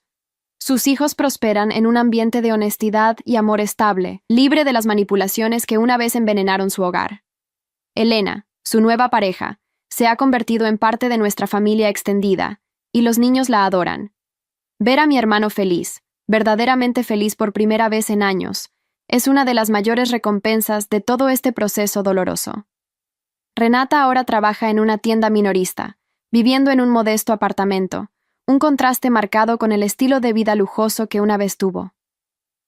Sus hijos prosperan en un ambiente de honestidad y amor estable, libre de las manipulaciones que una vez envenenaron su hogar. Elena, su nueva pareja, se ha convertido en parte de nuestra familia extendida, y los niños la adoran. Ver a mi hermano feliz, verdaderamente feliz por primera vez en años, es una de las mayores recompensas de todo este proceso doloroso. Renata ahora trabaja en una tienda minorista, viviendo en un modesto apartamento, un contraste marcado con el estilo de vida lujoso que una vez tuvo.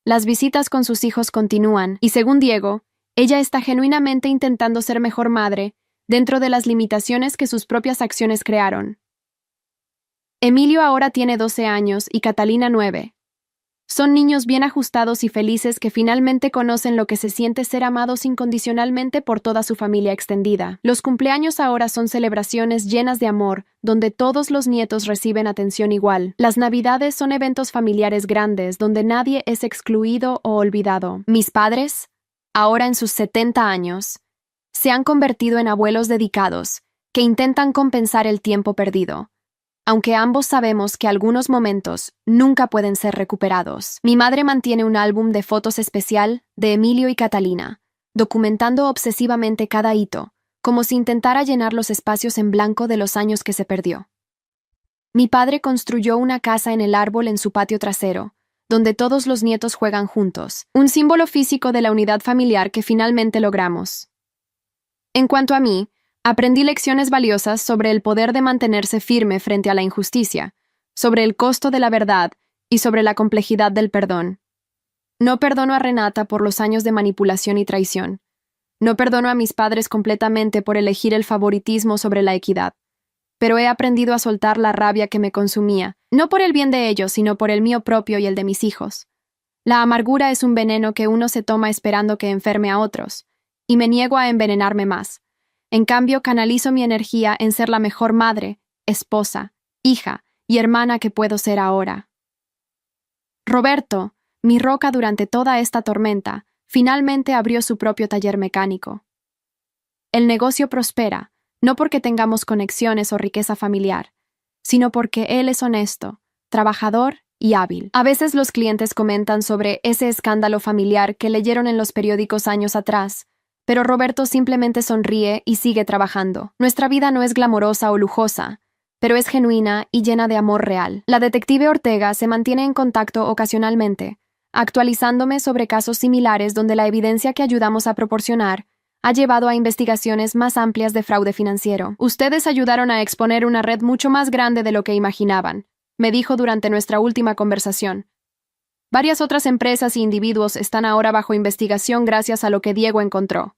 Las visitas con sus hijos continúan, y según Diego, ella está genuinamente intentando ser mejor madre, dentro de las limitaciones que sus propias acciones crearon. Emilio ahora tiene 12 años y Catalina 9. Son niños bien ajustados y felices que finalmente conocen lo que se siente ser amados incondicionalmente por toda su familia extendida. Los cumpleaños ahora son celebraciones llenas de amor, donde todos los nietos reciben atención igual. Las Navidades son eventos familiares grandes, donde nadie es excluido o olvidado. Mis padres, ahora en sus 70 años, se han convertido en abuelos dedicados, que intentan compensar el tiempo perdido, aunque ambos sabemos que algunos momentos nunca pueden ser recuperados. Mi madre mantiene un álbum de fotos especial de Emilio y Catalina, documentando obsesivamente cada hito, como si intentara llenar los espacios en blanco de los años que se perdió. Mi padre construyó una casa en el árbol en su patio trasero, donde todos los nietos juegan juntos, un símbolo físico de la unidad familiar que finalmente logramos. En cuanto a mí, aprendí lecciones valiosas sobre el poder de mantenerse firme frente a la injusticia, sobre el costo de la verdad y sobre la complejidad del perdón. No perdono a Renata por los años de manipulación y traición. No perdono a mis padres completamente por elegir el favoritismo sobre la equidad. Pero he aprendido a soltar la rabia que me consumía, no por el bien de ellos, sino por el mío propio y el de mis hijos. La amargura es un veneno que uno se toma esperando que enferme a otros, y me niego a envenenarme más. En cambio, canalizo mi energía en ser la mejor madre, esposa, hija y hermana que puedo ser ahora. Roberto, mi roca durante toda esta tormenta, finalmente abrió su propio taller mecánico. El negocio prospera, no porque tengamos conexiones o riqueza familiar, sino porque él es honesto, trabajador y hábil. A veces los clientes comentan sobre ese escándalo familiar que leyeron en los periódicos años atrás, pero Roberto simplemente sonríe y sigue trabajando. Nuestra vida no es glamorosa o lujosa, pero es genuina y llena de amor real. La detective Ortega se mantiene en contacto ocasionalmente, actualizándome sobre casos similares donde la evidencia que ayudamos a proporcionar ha llevado a investigaciones más amplias de fraude financiero. Ustedes ayudaron a exponer una red mucho más grande de lo que imaginaban, me dijo durante nuestra última conversación. Varias otras empresas e individuos están ahora bajo investigación gracias a lo que Diego encontró.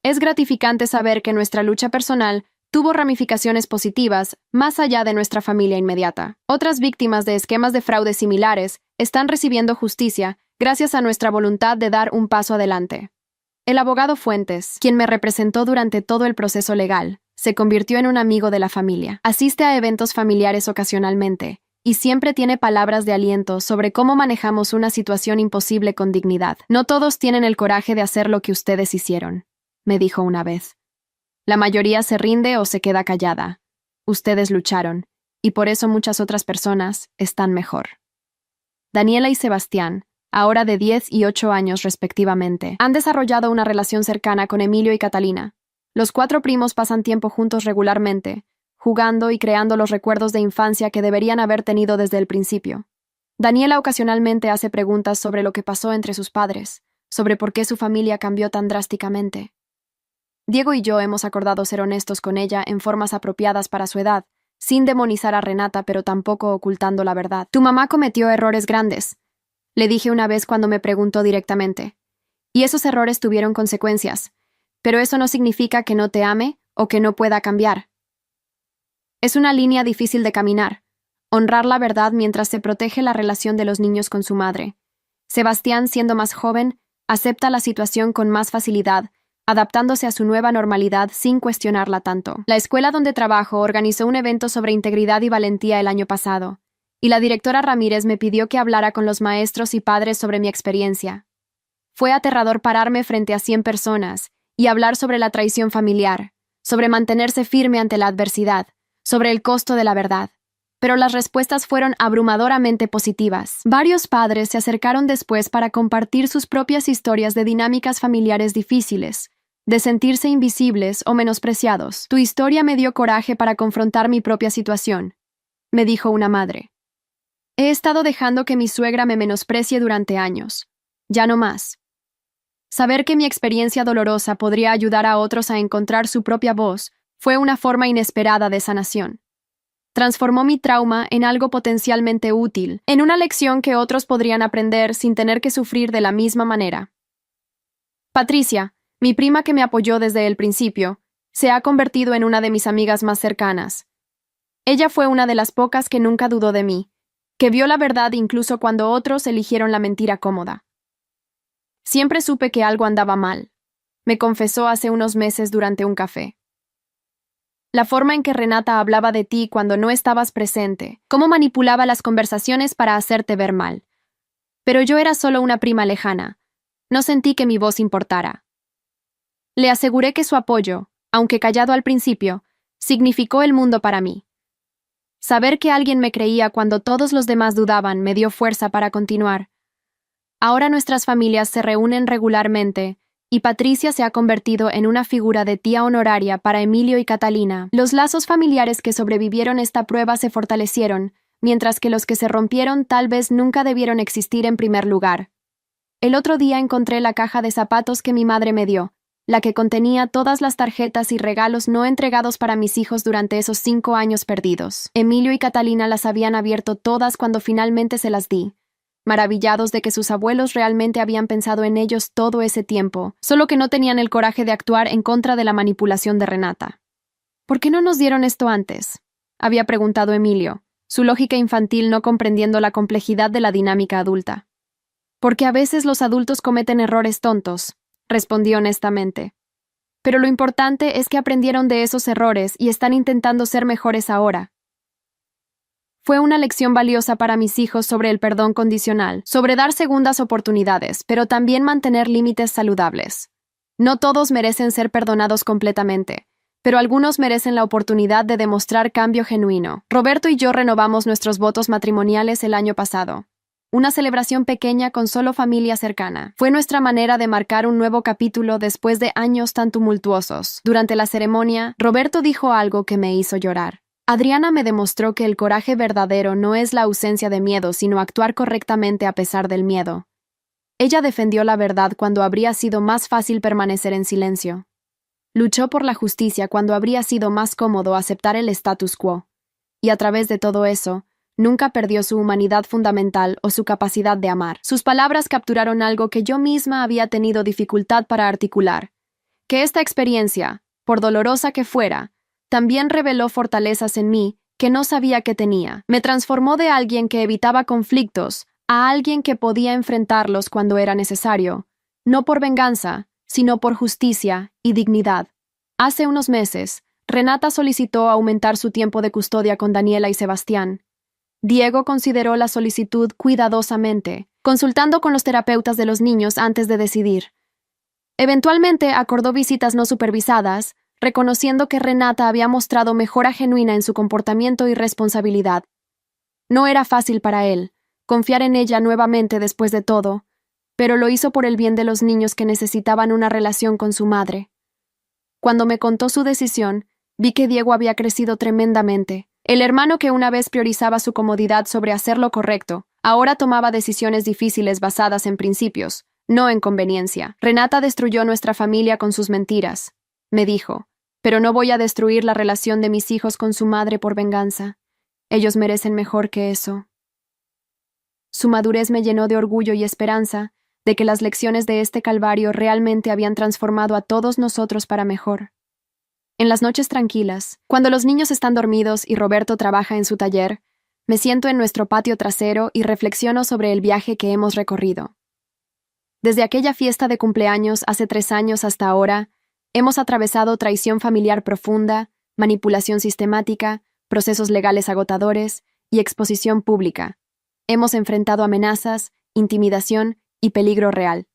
Es gratificante saber que nuestra lucha personal tuvo ramificaciones positivas más allá de nuestra familia inmediata. Otras víctimas de esquemas de fraude similares están recibiendo justicia gracias a nuestra voluntad de dar un paso adelante. El abogado Fuentes, quien me representó durante todo el proceso legal, se convirtió en un amigo de la familia. Asiste a eventos familiares ocasionalmente y siempre tiene palabras de aliento sobre cómo manejamos una situación imposible con dignidad. No todos tienen el coraje de hacer lo que ustedes hicieron, me dijo una vez. La mayoría se rinde o se queda callada. Ustedes lucharon, y por eso muchas otras personas están mejor. Daniela y Sebastián, ahora de 10 y 8 años respectivamente, han desarrollado una relación cercana con Emilio y Catalina. Los 4 primos pasan tiempo juntos regularmente, jugando y creando los recuerdos de infancia que deberían haber tenido desde el principio. Daniela ocasionalmente hace preguntas sobre lo que pasó entre sus padres, sobre por qué su familia cambió tan drásticamente. Diego y yo hemos acordado ser honestos con ella en formas apropiadas para su edad, sin demonizar a Renata pero tampoco ocultando la verdad. Tu mamá cometió errores grandes, le dije una vez cuando me preguntó directamente. Y esos errores tuvieron consecuencias, pero eso no significa que no te ame o que no pueda cambiar. Es una línea difícil de caminar, honrar la verdad mientras se protege la relación de los niños con su madre. Sebastián, siendo más joven, acepta la situación con más facilidad, adaptándose a su nueva normalidad sin cuestionarla tanto. La escuela donde trabajo organizó un evento sobre integridad y valentía el año pasado, y la directora Ramírez me pidió que hablara con los maestros y padres sobre mi experiencia. Fue aterrador pararme frente a 100 personas y hablar sobre la traición familiar, sobre mantenerse firme ante la adversidad, sobre el costo de la verdad. Pero las respuestas fueron abrumadoramente positivas. Varios padres se acercaron después para compartir sus propias historias de dinámicas familiares difíciles, de sentirse invisibles o menospreciados. Tu historia me dio coraje para confrontar mi propia situación, me dijo una madre. He estado dejando que mi suegra me menosprecie durante años. Ya no más. Saber que mi experiencia dolorosa podría ayudar a otros a encontrar su propia voz fue una forma inesperada de sanación. Transformó mi trauma en algo potencialmente útil, en una lección que otros podrían aprender sin tener que sufrir de la misma manera. Patricia, mi prima que me apoyó desde el principio, se ha convertido en una de mis amigas más cercanas. Ella fue una de las pocas que nunca dudó de mí, que vio la verdad incluso cuando otros eligieron la mentira cómoda. Siempre supe que algo andaba mal, me confesó hace unos meses durante un café. La forma en que Renata hablaba de ti cuando no estabas presente, cómo manipulaba las conversaciones para hacerte ver mal. Pero yo era solo una prima lejana. No sentí que mi voz importara. Le aseguré que su apoyo, aunque callado al principio, significó el mundo para mí. Saber que alguien me creía cuando todos los demás dudaban me dio fuerza para continuar. Ahora nuestras familias se reúnen regularmente, y Patricia se ha convertido en una figura de tía honoraria para Emilio y Catalina. Los lazos familiares que sobrevivieron esta prueba se fortalecieron, mientras que los que se rompieron tal vez nunca debieron existir en primer lugar. El otro día encontré la caja de zapatos que mi madre me dio, la que contenía todas las tarjetas y regalos no entregados para mis hijos durante esos 5 años perdidos. Emilio y Catalina las habían abierto todas cuando finalmente se las di, maravillados de que sus abuelos realmente habían pensado en ellos todo ese tiempo, solo que no tenían el coraje de actuar en contra de la manipulación de Renata. ¿Por qué no nos dieron esto antes?, había preguntado Emilio, su lógica infantil no comprendiendo la complejidad de la dinámica adulta. Porque a veces los adultos cometen errores tontos, respondió honestamente. Pero lo importante es que aprendieron de esos errores y están intentando ser mejores ahora. Fue una lección valiosa para mis hijos sobre el perdón condicional, sobre dar segundas oportunidades, pero también mantener límites saludables. No todos merecen ser perdonados completamente, pero algunos merecen la oportunidad de demostrar cambio genuino. Roberto y yo renovamos nuestros votos matrimoniales el año pasado. Una celebración pequeña con solo familia cercana. Fue nuestra manera de marcar un nuevo capítulo después de años tan tumultuosos. Durante la ceremonia, Roberto dijo algo que me hizo llorar. Adriana me demostró que el coraje verdadero no es la ausencia de miedo, sino actuar correctamente a pesar del miedo. Ella defendió la verdad cuando habría sido más fácil permanecer en silencio. Luchó por la justicia cuando habría sido más cómodo aceptar el status quo. Y a través de todo eso, nunca perdió su humanidad fundamental o su capacidad de amar. Sus palabras capturaron algo que yo misma había tenido dificultad para articular. Que esta experiencia, por dolorosa que fuera, también reveló fortalezas en mí que no sabía que tenía. Me transformó de alguien que evitaba conflictos a alguien que podía enfrentarlos cuando era necesario, no por venganza, sino por justicia y dignidad. Hace unos meses, Renata solicitó aumentar su tiempo de custodia con Daniela y Sebastián. Diego consideró la solicitud cuidadosamente, consultando con los terapeutas de los niños antes de decidir. Eventualmente acordó visitas no supervisadas, reconociendo que Renata había mostrado mejora genuina en su comportamiento y responsabilidad. No era fácil para él confiar en ella nuevamente después de todo, pero lo hizo por el bien de los niños que necesitaban una relación con su madre. Cuando me contó su decisión, vi que Diego había crecido tremendamente. El hermano que una vez priorizaba su comodidad sobre hacer lo correcto, ahora tomaba decisiones difíciles basadas en principios, no en conveniencia. Renata destruyó nuestra familia con sus mentiras, me dijo, pero no voy a destruir la relación de mis hijos con su madre por venganza. Ellos merecen mejor que eso. Su madurez me llenó de orgullo y esperanza de que las lecciones de este calvario realmente habían transformado a todos nosotros para mejor. En las noches tranquilas, cuando los niños están dormidos y Roberto trabaja en su taller, me siento en nuestro patio trasero y reflexiono sobre el viaje que hemos recorrido. Desde aquella fiesta de cumpleaños hace 3 años hasta ahora, hemos atravesado traición familiar profunda, manipulación sistemática, procesos legales agotadores y exposición pública. Hemos enfrentado amenazas, intimidación y peligro real.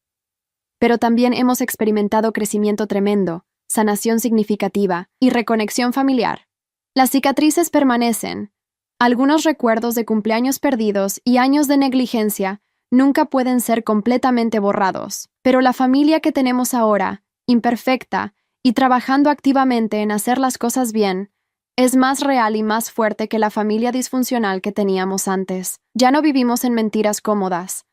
Pero también hemos experimentado crecimiento tremendo, sanación significativa y reconexión familiar. Las cicatrices permanecen. Algunos recuerdos de cumpleaños perdidos y años de negligencia nunca pueden ser completamente borrados, pero la familia que tenemos ahora, imperfecta y trabajando activamente en hacer las cosas bien, es más real y más fuerte que la familia disfuncional que teníamos antes. Ya no vivimos en mentiras cómodas.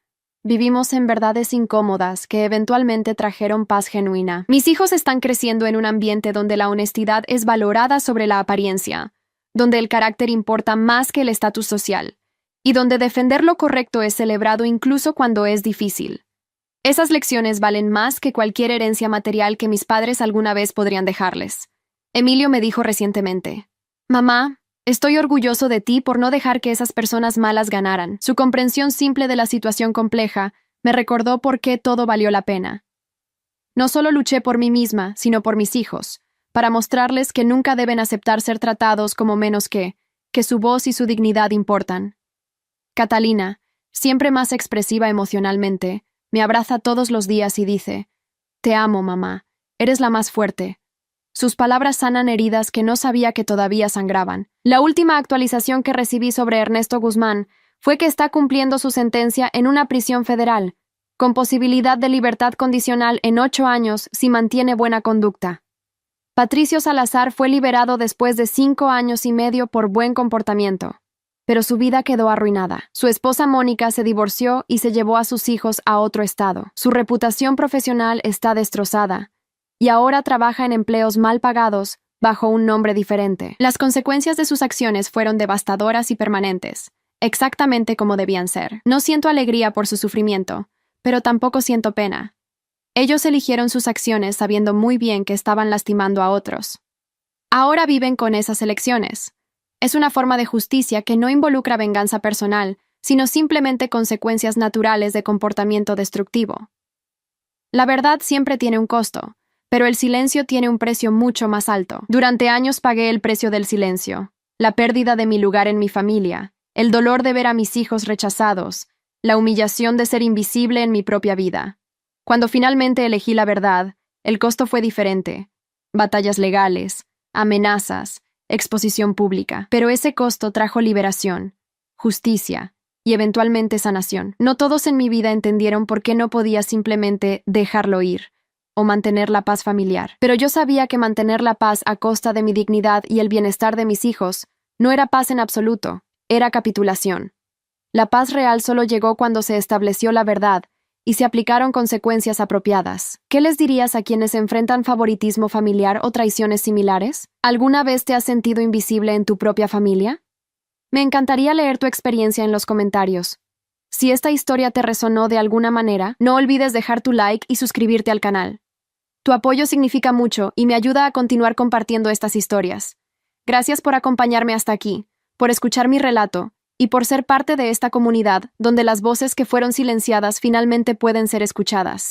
Vivimos en verdades incómodas que eventualmente trajeron paz genuina. Mis hijos están creciendo en un ambiente donde la honestidad es valorada sobre la apariencia, donde el carácter importa más que el estatus social, y donde defender lo correcto es celebrado incluso cuando es difícil. Esas lecciones valen más que cualquier herencia material que mis padres alguna vez podrían dejarles. Emilio me dijo recientemente: «Mamá, Estoy orgulloso de ti por no dejar que esas personas malas ganaran. Su comprensión simple de la situación compleja me recordó por qué todo valió la pena. No solo luché por mí misma, sino por mis hijos, para mostrarles que nunca deben aceptar ser tratados como menos que su voz y su dignidad importan. Catalina, siempre más expresiva emocionalmente, me abraza todos los días y dice: «Te amo, mamá, eres la más fuerte». Sus palabras sanan heridas que no sabía que todavía sangraban. La última actualización que recibí sobre Ernesto Guzmán fue que está cumpliendo su sentencia en una prisión federal, con posibilidad de libertad condicional en 8 años si mantiene buena conducta. Patricio Salazar fue liberado después de 5 años y medio por buen comportamiento, pero su vida quedó arruinada. Su esposa Mónica se divorció y se llevó a sus hijos a otro estado. Su reputación profesional está destrozada, y ahora trabaja en empleos mal pagados bajo un nombre diferente. Las consecuencias de sus acciones fueron devastadoras y permanentes, exactamente como debían ser. No siento alegría por su sufrimiento, pero tampoco siento pena. Ellos eligieron sus acciones sabiendo muy bien que estaban lastimando a otros. Ahora viven con esas elecciones. Es una forma de justicia que no involucra venganza personal, sino simplemente consecuencias naturales de comportamiento destructivo. La verdad siempre tiene un costo, pero el silencio tiene un precio mucho más alto. Durante años pagué el precio del silencio, la pérdida de mi lugar en mi familia, el dolor de ver a mis hijos rechazados, la humillación de ser invisible en mi propia vida. Cuando finalmente elegí la verdad, el costo fue diferente. Batallas legales, amenazas, exposición pública. Pero ese costo trajo liberación, justicia y eventualmente sanación. No todos en mi vida entendieron por qué no podía simplemente dejarlo ir o mantener la paz familiar. Pero yo sabía que mantener la paz a costa de mi dignidad y el bienestar de mis hijos no era paz en absoluto, era capitulación. La paz real solo llegó cuando se estableció la verdad y se aplicaron consecuencias apropiadas. ¿Qué les dirías a quienes enfrentan favoritismo familiar o traiciones similares? ¿Alguna vez te has sentido invisible en tu propia familia? Me encantaría leer tu experiencia en los comentarios. Si esta historia te resonó de alguna manera, no olvides dejar tu like y suscribirte al canal. Tu apoyo significa mucho y me ayuda a continuar compartiendo estas historias. Gracias por acompañarme hasta aquí, por escuchar mi relato y por ser parte de esta comunidad donde las voces que fueron silenciadas finalmente pueden ser escuchadas.